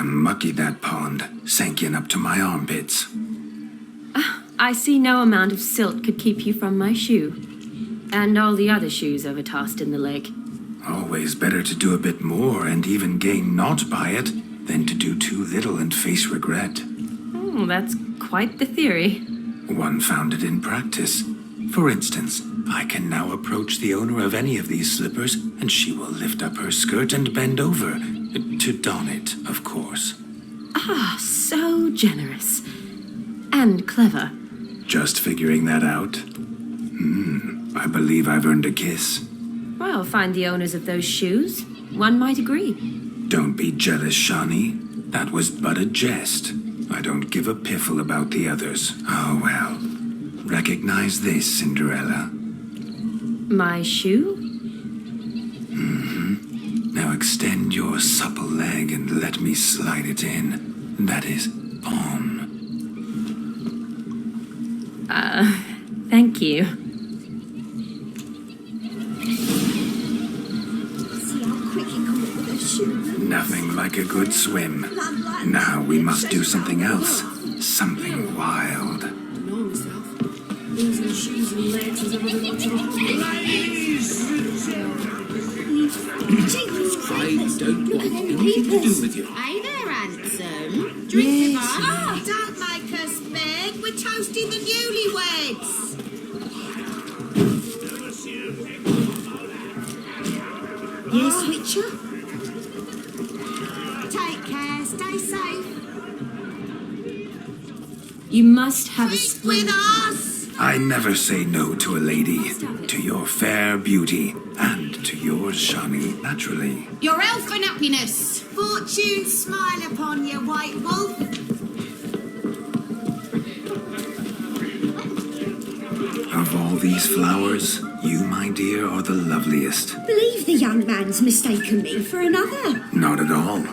Mucky that pond, sank in up to my armpits. I see no amount of silt could keep you from my shoe. And all the other shoes overtossed in the lake. Always better to do a bit more and even gain naught by it than to do too little and face regret. Oh, that's quite the theory. One founded in practice. For instance, I can now approach the owner of any of these slippers, and she will lift up her skirt and bend over. To don it, of course. Ah, so generous. And clever. Just figuring that out? I believe I've earned a kiss. Well, find the owners of those shoes. One might agree. Don't be jealous, Shawnee. That was but a jest. I don't give a piffle about the others. Oh well. Recognize this, Cinderella. My shoe? Now extend your supple leg and let me slide it in. That is on. Thank you. See how quick he come up with a shoe. Nothing like a good swim. Now we must do something else. Something wild. Losing shoes and legs is everything up to the Jesus Christ. I don't want anything to do with you. Hey there, handsome. Drink oh, don't make us beg. We're toasting the newlyweds. Yes, Witcher? Take care. Stay safe. You must have a Drink with us. I never say no to a lady, to your fair beauty, and to yours, Shawnee, naturally. Your elfin happiness. Fortune smile upon you, white wolf. Of all these flowers, you, my dear, are the loveliest. Believe the young man's mistaken me for another. Not at all.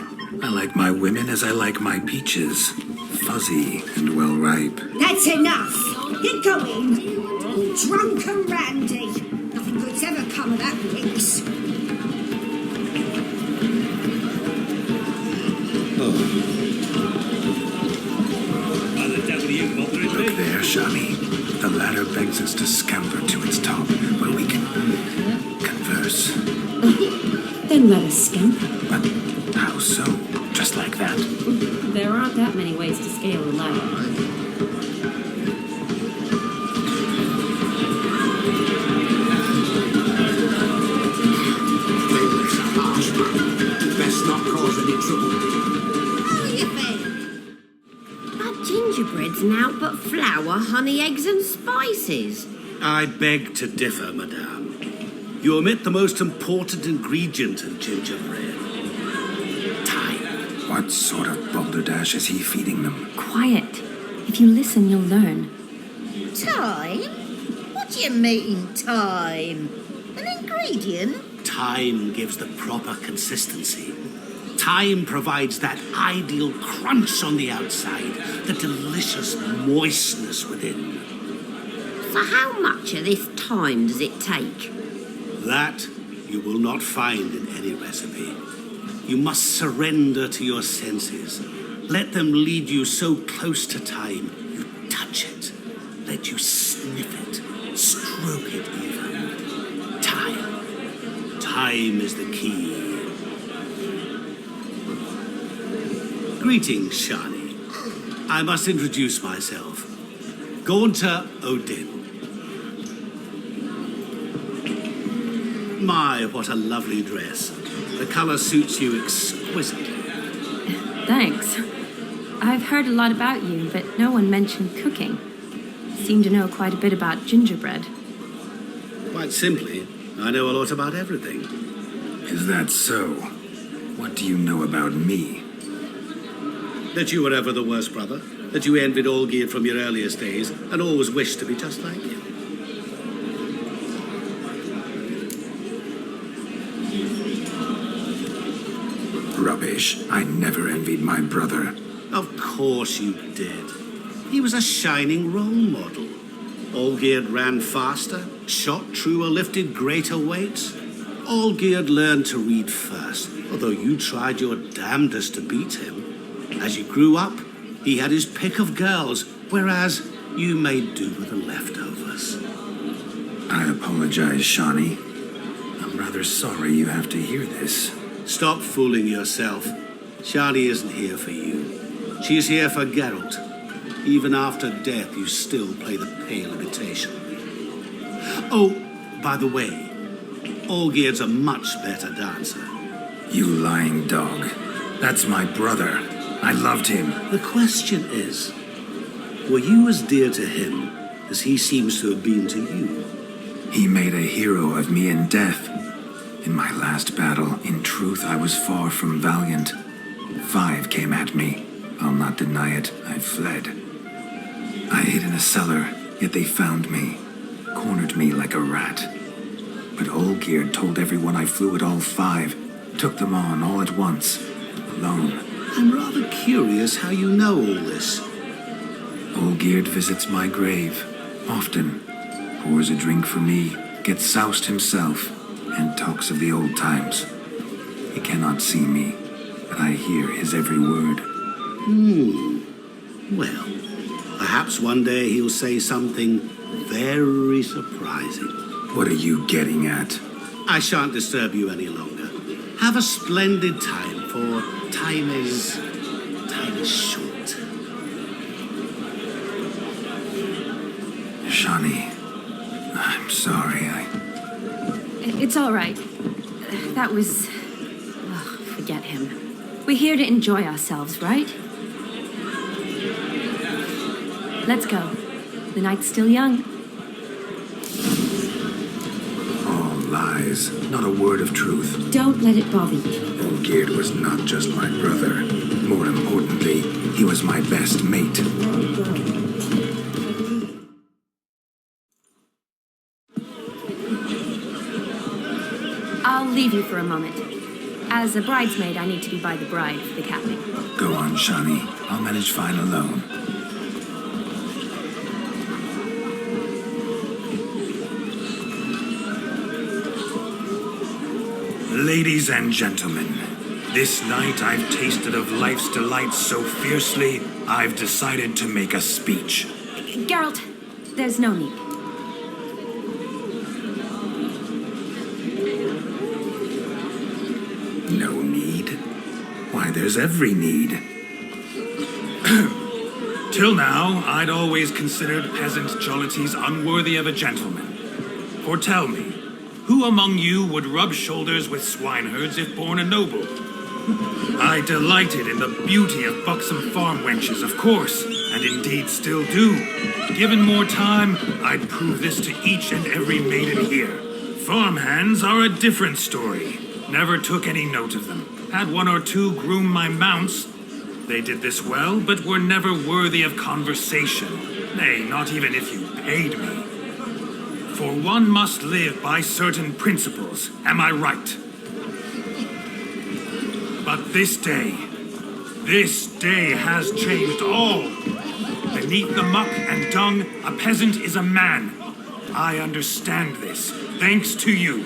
I like my women as I like my peaches. Fuzzy and well ripe. That's enough. Get going. All drunk and randy. Nothing good's ever come of that mix. Look there, Shawnee. The ladder begs us to scamper to its top, where we can converse. Then let us scamper. But how so? Just like that? There aren't that many ways to scale a ladder. Best not cause any trouble. How you been? That gingerbread's now but flour, honey, eggs and spices. I beg to differ, madame. You omit the most important ingredient in gingerbread. Time. What sort of balderdash is he feeding them? Quiet. If you listen, you'll learn. Time? What do you mean, time? An ingredient? Time gives the proper consistency. Time provides that ideal crunch on the outside, the delicious moistness within. So how much of this time does it take? That you will not find in any recipe. You must surrender to your senses. Let them lead you so close to time, you touch it. Let you sniff it, stroke it even. Time. Time is the key. Greetings, Shani. I must introduce myself. Gaunter Odin. My, what a lovely dress. The color suits you exquisitely. Thanks. I've heard a lot about you, but no one mentioned cooking. Seem to know quite a bit about gingerbread. Quite simply, I know a lot about everything. Is that so? What do you know about me? That you were ever the worst brother. That you envied Olgierd from your earliest days and always wished to be just like him. Rubbish. I never envied my brother. Of course you did. He was a shining role model. Olgierd ran faster, shot truer, lifted greater weights. Olgierd learned to read first, although you tried your damnedest to beat him. As you grew up, he had his pick of girls, whereas you made do with the leftovers. I apologize, Shawnee. I'm rather sorry you have to hear this. Stop fooling yourself. Shani isn't here for you. She's here for Geralt. Even after death, you still play the pale imitation. Oh, by the way, Olgierd's a much better dancer. You lying dog. That's my brother. I loved him. The question is, were you as dear to him as he seems to have been to you. He made a hero of me in death. In my last battle, in truth, I was far from valiant. 5 came at me. I'll not deny it, I fled. I hid in a cellar, yet they found me, cornered me like a rat. But Olgierd told everyone I flew at all 5, took them on all at once, alone. I'm rather curious how you know all this. Olgierd visits my grave, often, pours a drink for me, gets soused himself, and talks of the old times. He cannot see me, but I hear his every word. Well, perhaps one day he'll say something very surprising. What are you getting at? I shan't disturb you any longer. Have a splendid time, for time is short. Shani, I'm sorry, It's all right. That was... Oh, forget him. We're here to enjoy ourselves, right? Let's go. The night's still young. All lies, not a word of truth. Don't let it bother you. Olgierd was not just my brother. More importantly, he was my best mate. I'll leave you for a moment. As a bridesmaid, I need to be by the bride for the capping. Go on, Shani. I'll manage fine alone. Ladies and gentlemen, this night I've tasted of life's delights so fiercely, I've decided to make a speech. Geralt, there's no need. No need? Why, there's every need. Till now, I'd always considered peasant jollities unworthy of a gentleman. For tell me, who among you would rub shoulders with swineherds if born a noble? I delighted in the beauty of buxom farm wenches, of course, and indeed still do. Given more time, I'd prove this to each and every maiden here. Farmhands are a different story. Never took any note of them. Had 1 or 2 groom my mounts. They did this well, but were never worthy of conversation. Nay, not even if you paid me. For one must live by certain principles, am I right? But this day has changed all. Beneath the muck and dung, a peasant is a man. I understand this, thanks to you.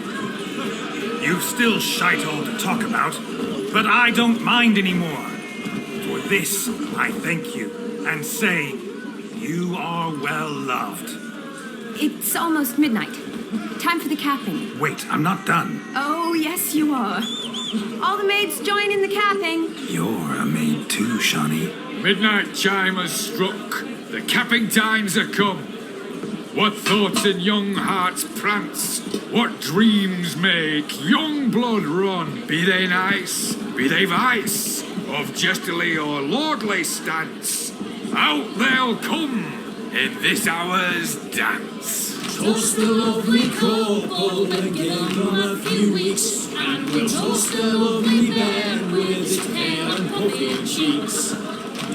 You've still shite all to talk about, but I don't mind anymore. For this, I thank you, and say, you are well loved. It's almost midnight. Time for the capping. Wait, I'm not done. Oh, yes, you are. All the maids join in the capping. You're a maid too, Shani. Midnight chime has struck. The capping times are come. What thoughts in young hearts prance? What dreams make young blood run? Be they nice, be they vice, of jestily or lordly stance, out they'll come in this hour's dance. Toast the lovely couple, been on a few weeks, and we'll toast the lovely bed with its pale and puffy cheeks.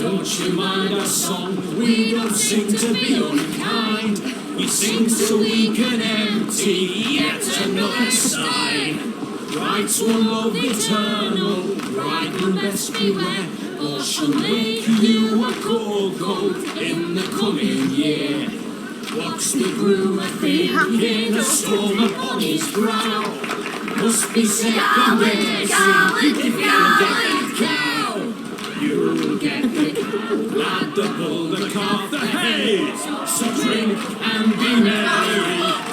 Don't you mind our song? We don't sing to be unkind. We sing so we can empty yet another sign. Bride's one love eternal, bridegroom best beware, or she'll make you a cold coat in the coming year. What's the groom a thinking, a storm upon his brow? Must be second guessing if you get that cow. You'll get the lad, the bull, the calf, the haze. So drink and be merry,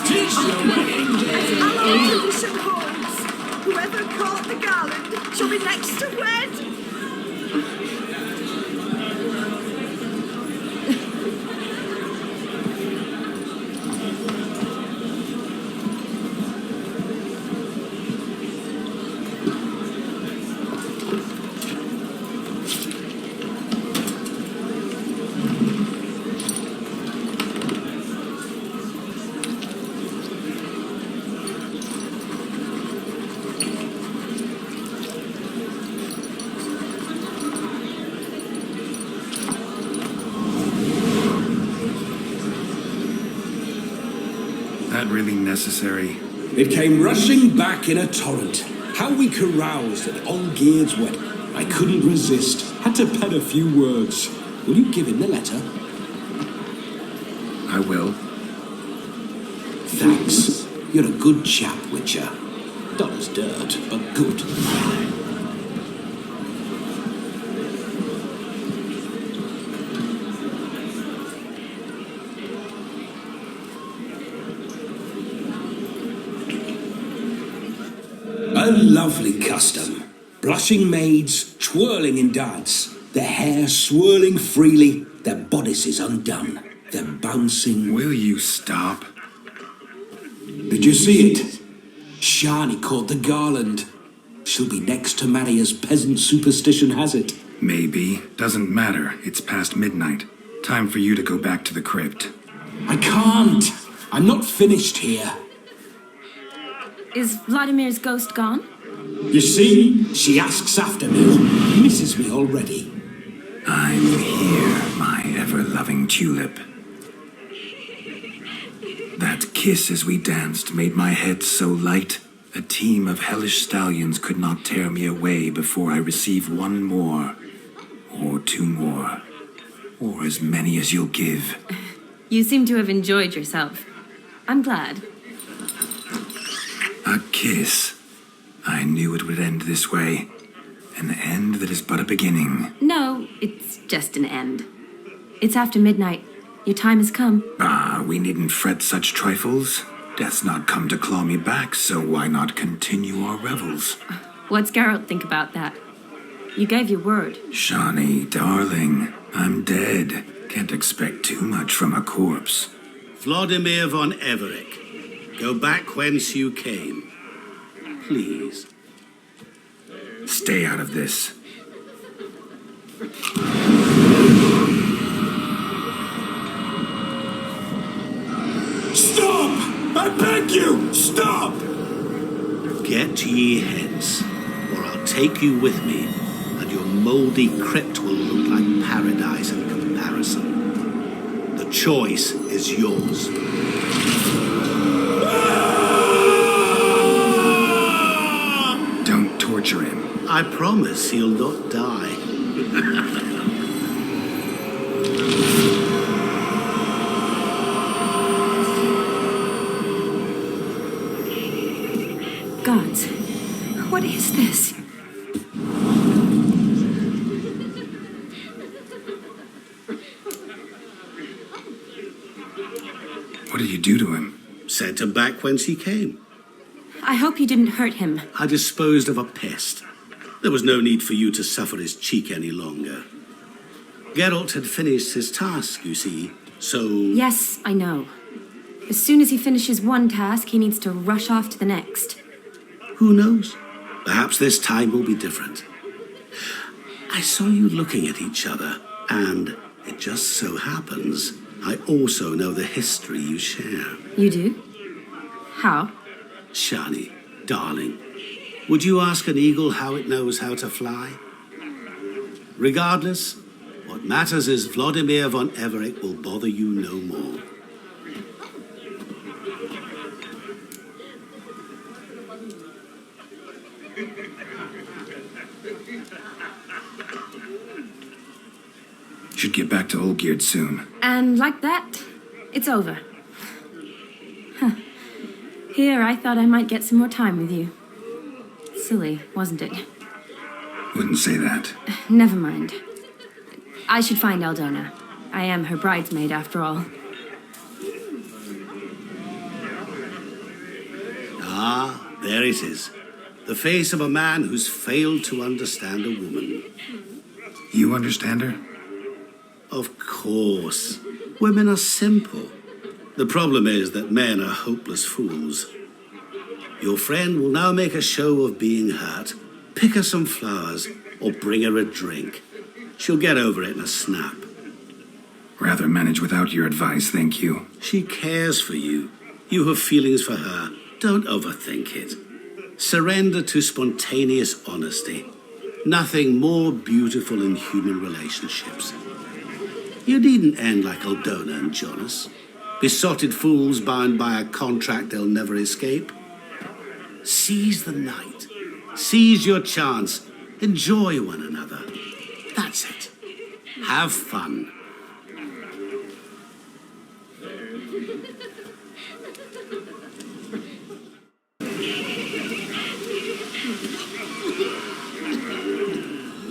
'tis your wedding day. Tradition holds. Whoever caught the garland shall be next to wed. really necessary? It came rushing back in a torrent. How we caroused at Olgierd's wedding. I couldn't resist. Had to pen a few words. Will you give him the letter? I will. Thanks. You're a good chap, Witcher. Dull as dirt, but good. A lovely custom. Blushing maids twirling in dance, their hair swirling freely, their bodices undone, their bouncing... Will you stop? Did you see it? Shani caught the garland. She'll be next to marry as peasant superstition has it. Maybe. Doesn't matter. It's past midnight. Time for you to go back to the crypt. I can't. I'm not finished here. Is Vladimir's ghost gone? You see, she asks after me, misses me already. I'm here, my ever-loving tulip. That kiss as we danced made my head so light, a team of hellish stallions could not tear me away before I receive one more, or two more, or as many as you'll give. You seem to have enjoyed yourself. I'm glad. A kiss. I knew it would end this way. An end that is but a beginning. No, it's just an end. It's after midnight. Your time has come. Ah, we needn't fret such trifles. Death's not come to claw me back, so why not continue our revels? What's Geralt think about that? You gave your word. Shani, darling, I'm dead. Can't expect too much from a corpse. Vladimir von Everec, go back whence you came. Please. Stay out of this. Stop! I beg you! Stop! Get ye hence, or I'll take you with me, and your mouldy crypt will look like paradise in comparison. The choice is yours. Don't torture him. I promise he'll not die. Gods, what is this? What did you do to him? Sent him back whence he came. I hope you didn't hurt him. I disposed of a pest. There was no need for you to suffer his cheek any longer. Geralt had finished his task, you see, so... Yes, I know. As soon as he finishes one task, he needs to rush off to the next. Who knows? Perhaps this time will be different. I saw you looking at each other, and it just so happens I also know the history you share. You do? How? Shani, darling, would you ask an eagle how it knows how to fly? Regardless, what matters is Vladimir von Everec will bother you no more. Should get back to Olgierd soon. And like that, it's over. Huh. Here, I thought I might get some more time with you. Silly, wasn't it? Wouldn't say that. Never mind. I should find Aldona. I am her bridesmaid, after all. Ah, there it is. The face of a man who's failed to understand a woman. You understand her? Of course. Women are simple. The problem is that men are hopeless fools. Your friend will now make a show of being hurt, pick her some flowers, or bring her a drink. She'll get over it in a snap. Rather manage without your advice, thank you. She cares for you. You have feelings for her. Don't overthink it. Surrender to spontaneous honesty. Nothing more beautiful in human relationships. You needn't end like Aldona and Jonas. Besotted fools bound by a contract they'll never escape. Seize the night. Seize your chance. Enjoy one another. That's it. Have fun.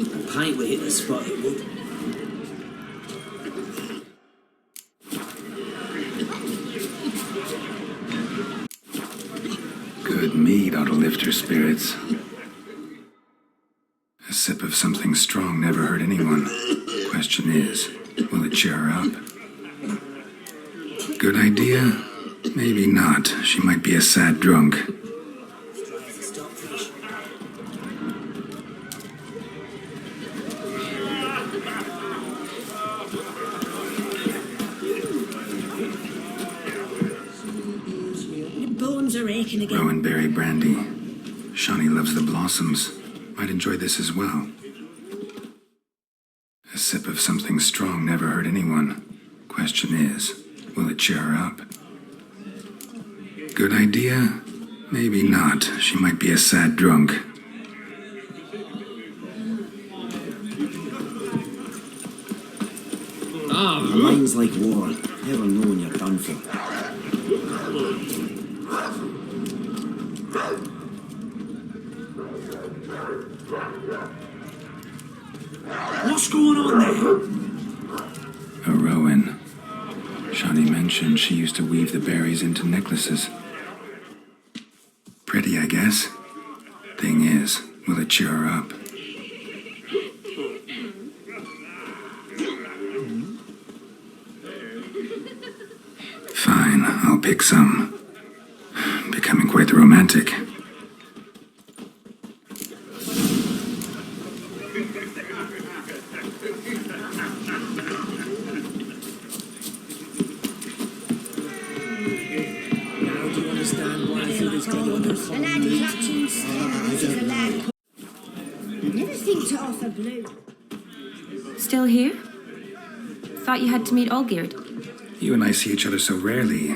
A pint would hit the spot, it would. Good mead ought to lift her spirits. A sip of something strong never hurt anyone. Question is, will it cheer her up? Good idea? Maybe not. She might be a sad drunk. Bones are aching again. Rowanberry brandy. Shawnee loves the blossoms. Might enjoy this as well. A sip of something strong never hurt anyone. Question is, will it cheer her up? Good idea? Maybe not. She might be a sad drunk. Ah, a mind's like war. Never know when you're done for. What's going on there? A Rowan. Shawnee mentioned she used to weave the berries into necklaces. Pretty, I guess. Thing is, will it cheer her up? Fine, I'll pick some. Becoming quite the romantic. Never think to offer blue. Still here? Thought you had to meet Olgierd. You and I see each other so rarely.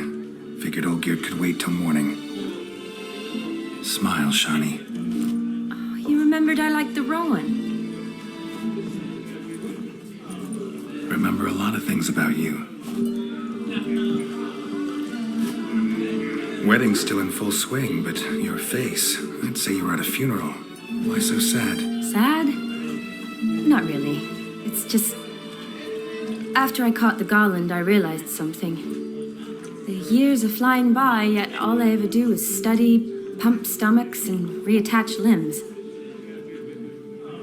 Figured Olgierd could wait till morning. Smile, Shawnee. Oh, you remembered I liked the Rowan. Remember a lot of things about you. Wedding's still in full swing, but your face, I'd say you were at a funeral. Why so sad? Sad? Not really. It's just... After I caught the garland, I realized something. The years are flying by, yet all I ever do is study, pump stomachs, and reattach limbs.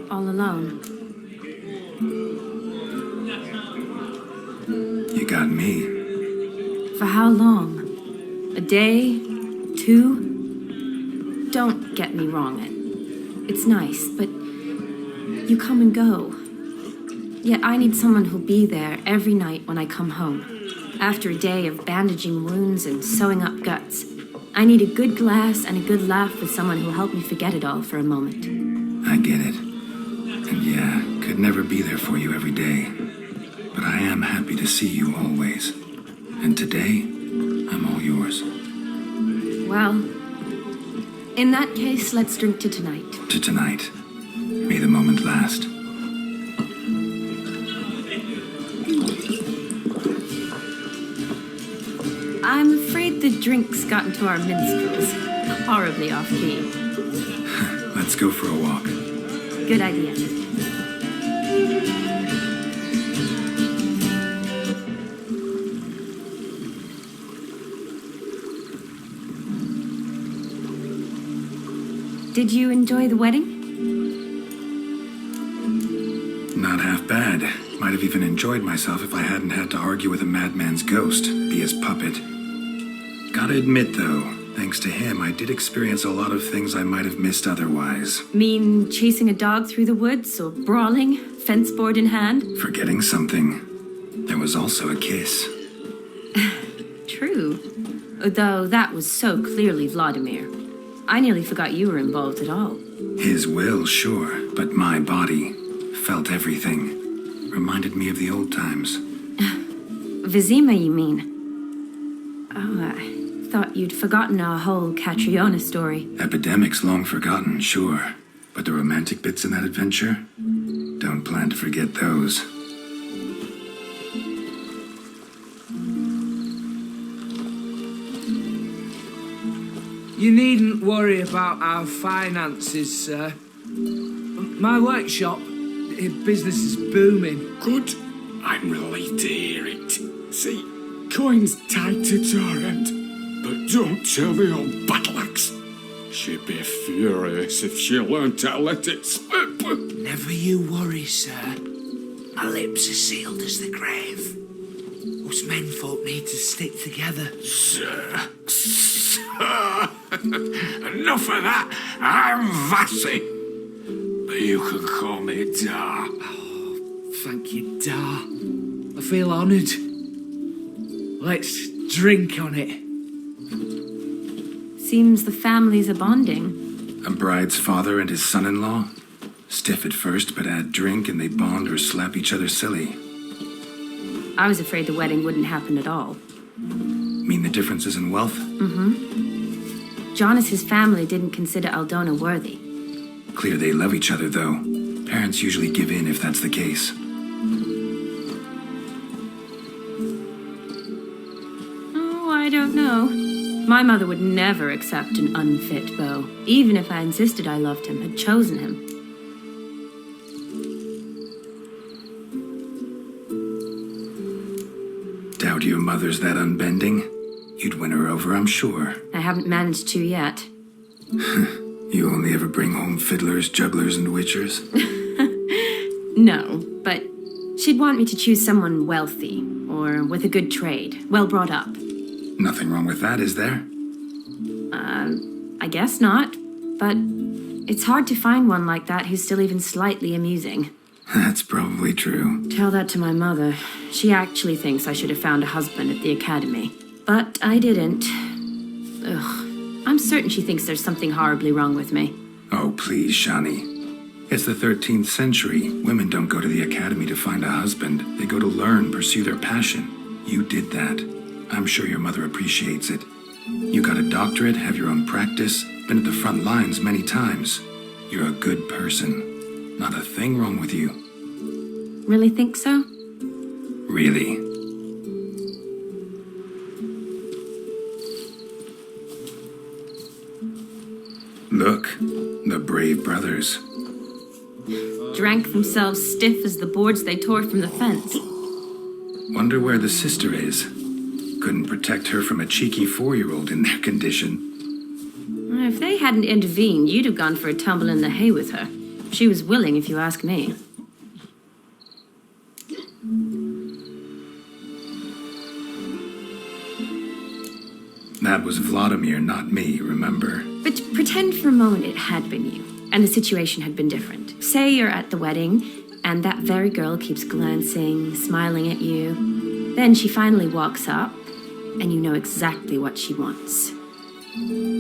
All alone. You got me. For how long? A day? 2? Don't get me wrong. It's nice, but you come and go. Yet I need someone who'll be there every night when I come home. After a day of bandaging wounds and sewing up guts, I need a good glass and a good laugh with someone who'll help me forget it all for a moment. I get it. And yeah, could never be there for you every day. But I am happy to see you always. And today, I'm all yours. Well, in that case, let's drink to tonight. To tonight. May the moment last. I'm afraid the drinks got into our minstrels. Horribly off-key. Let's go for a walk. Good idea. Did you enjoy the wedding? Not half bad. Might have even enjoyed myself if I hadn't had to argue with a madman's ghost, be his puppet. Gotta admit, though, thanks to him, I did experience a lot of things I might have missed otherwise. Mean chasing a dog through the woods or brawling, fence board in hand? Forgetting something. There was also a kiss. True. Though that was so clearly Vladimir. I nearly forgot you were involved at all. His will, sure, but my body felt everything. Reminded me of the old times. Vizima, you mean? Oh, I thought you'd forgotten our whole Catriona story. Epidemics long forgotten, sure. But the romantic bits in that adventure? Don't plan to forget those. You needn't worry about our finances, sir. My workshop, business is booming. Good. I'm relieved to hear it. See, coin's tied to Torrent, but don't tell the old battleaxe. She'd be furious if she learned to let it slip. Never you worry, sir. My lips are sealed as the grave. Us menfolk need to stick together. Sir. Enough of that. I'm Vassy. But you can call me Dar. Oh, thank you, Dar. I feel honoured. Let's drink on it. Seems the families are bonding. A bride's father and his son-in-law? Stiff at first, but add drink and they bond or slap each other silly. I was afraid the wedding wouldn't happen at all. Mean the differences in wealth? Mm-hmm. Jonas's family didn't consider Aldona worthy. Clear they love each other, though. Parents usually give in if that's the case. Oh, I don't know. My mother would never accept an unfit beau, even if I insisted I loved him, had chosen him. Doubt your mother's that unbending? You'd win her over, I'm sure. I haven't managed to yet. You only ever bring home fiddlers, jugglers, and witchers? No, but she'd want me to choose someone wealthy, or with a good trade, well brought up. Nothing wrong with that, is there? I guess not, but it's hard to find one like that who's still even slightly amusing. That's probably true. Tell that to my mother. She actually thinks I should have found a husband at the academy. But I didn't. Ugh. I'm certain she thinks there's something horribly wrong with me. Oh, please, Shani. It's the 13th century. Women don't go to the academy to find a husband. They go to learn, pursue their passion. You did that. I'm sure your mother appreciates it. You got a doctorate, have your own practice, been at the front lines many times. You're a good person. Not a thing wrong with you. Really think so? Really. Look, the brave brothers. Drank themselves stiff as the boards they tore from the fence. Wonder where the sister is. Couldn't protect her from a cheeky 4-year-old in their condition. If they hadn't intervened, you'd have gone for a tumble in the hay with her. She was willing, if you ask me. That was Vladimir, not me, remember? But pretend for a moment it had been you, and the situation had been different. Say you're at the wedding, and that very girl keeps glancing, smiling at you. Then she finally walks up, and you know exactly what she wants.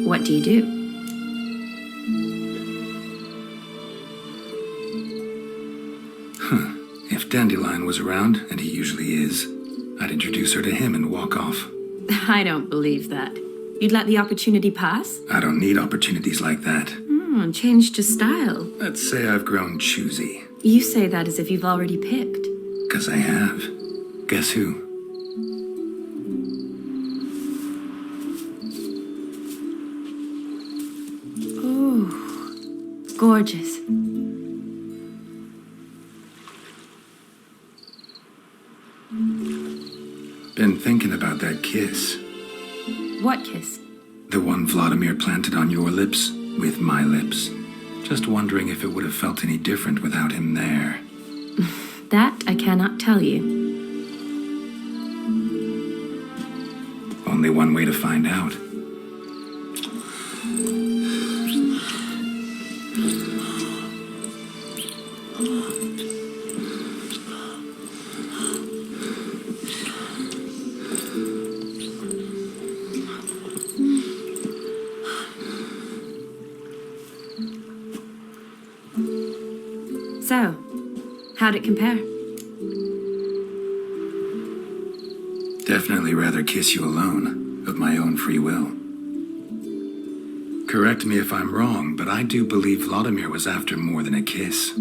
What do you do? If Dandelion was around, and he usually is, I'd introduce her to him and walk off. I don't believe that. You'd let the opportunity pass? I don't need opportunities like that. Changed your style. Let's say I've grown choosy. You say that as if you've already picked. 'Cause I have. Guess who? Ooh, gorgeous. Been thinking about that kiss. What kiss? The one Vladimir planted on your lips, with my lips. Just wondering if it would have felt any different without him there. That I cannot tell you. Only one way to find out. So, how'd it compare? Definitely rather kiss you alone. of my own free will. Correct me if I'm wrong, but I do believe Vladimir was after more than a kiss.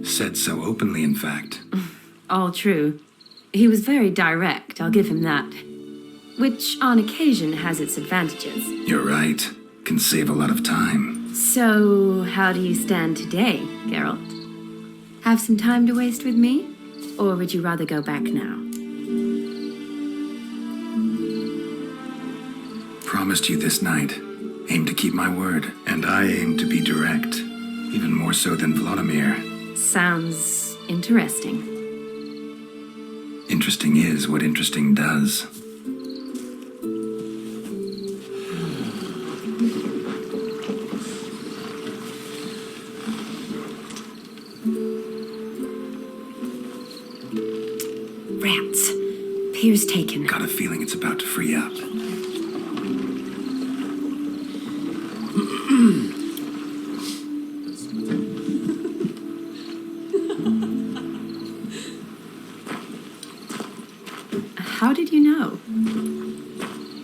Said so openly, in fact. All true. He was very direct, I'll give him that. Which, on occasion, has its advantages. You're right. Can save a lot of time. So, how do you stand today, Geralt? Have some time to waste with me? Or would you rather go back now? Promised you this night. Aim to keep my word. And I aim to be direct. Even more so than Vladimir. Sounds interesting. Interesting is what interesting does. Rats. Pier's taken. Got a feeling it's about to free up. How did you know?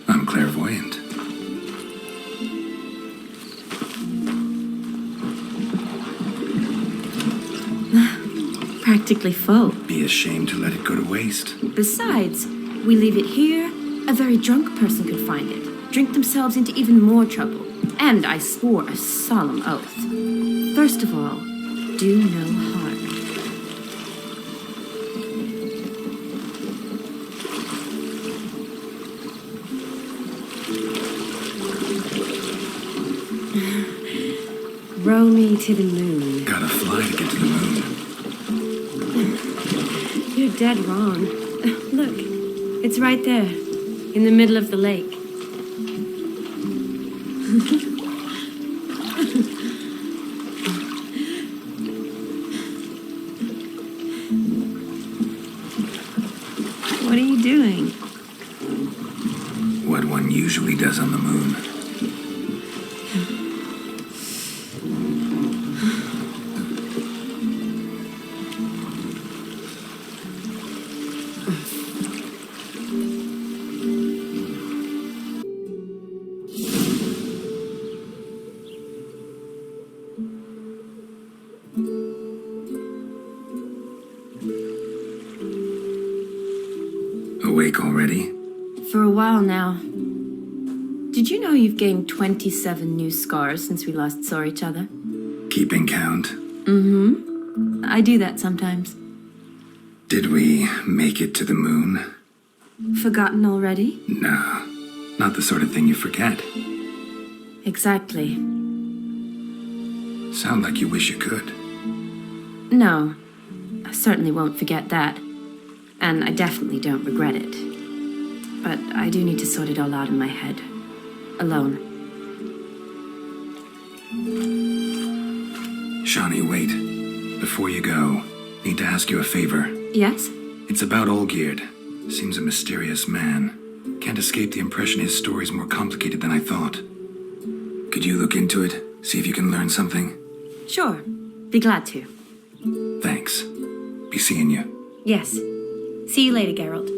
I'm clairvoyant. Practically full. Be ashamed to let it go to waste. Besides, we leave it here, a very drunk person could find it, drink themselves into even more trouble. And I swore a solemn oath. First of all, do no harm. Row me to the moon. Gotta fly to get to the moon. You're dead wrong. Look, it's right there, in the middle of the lake. What are you doing? What one usually does on the moon. Awake already? For a while now. Did you know you've gained 27 new scars since we last saw each other? Keeping count? Mm-hmm. I do that sometimes. Did we make it to the moon? Forgotten already? No, not the sort of thing you forget. Exactly. Sound like you wish you could. No, I certainly won't forget that. And I definitely don't regret it. But I do need to sort it all out in my head. Alone. Shani, wait. Before you go, need to ask you a favor. Yes? It's about Olgierd. Seems a mysterious man. Can't escape the impression his story's more complicated than I thought. Could you look into it? See if you can learn something? Sure. Be glad to. Thanks. Be seeing you. Yes. See you later, Geralt.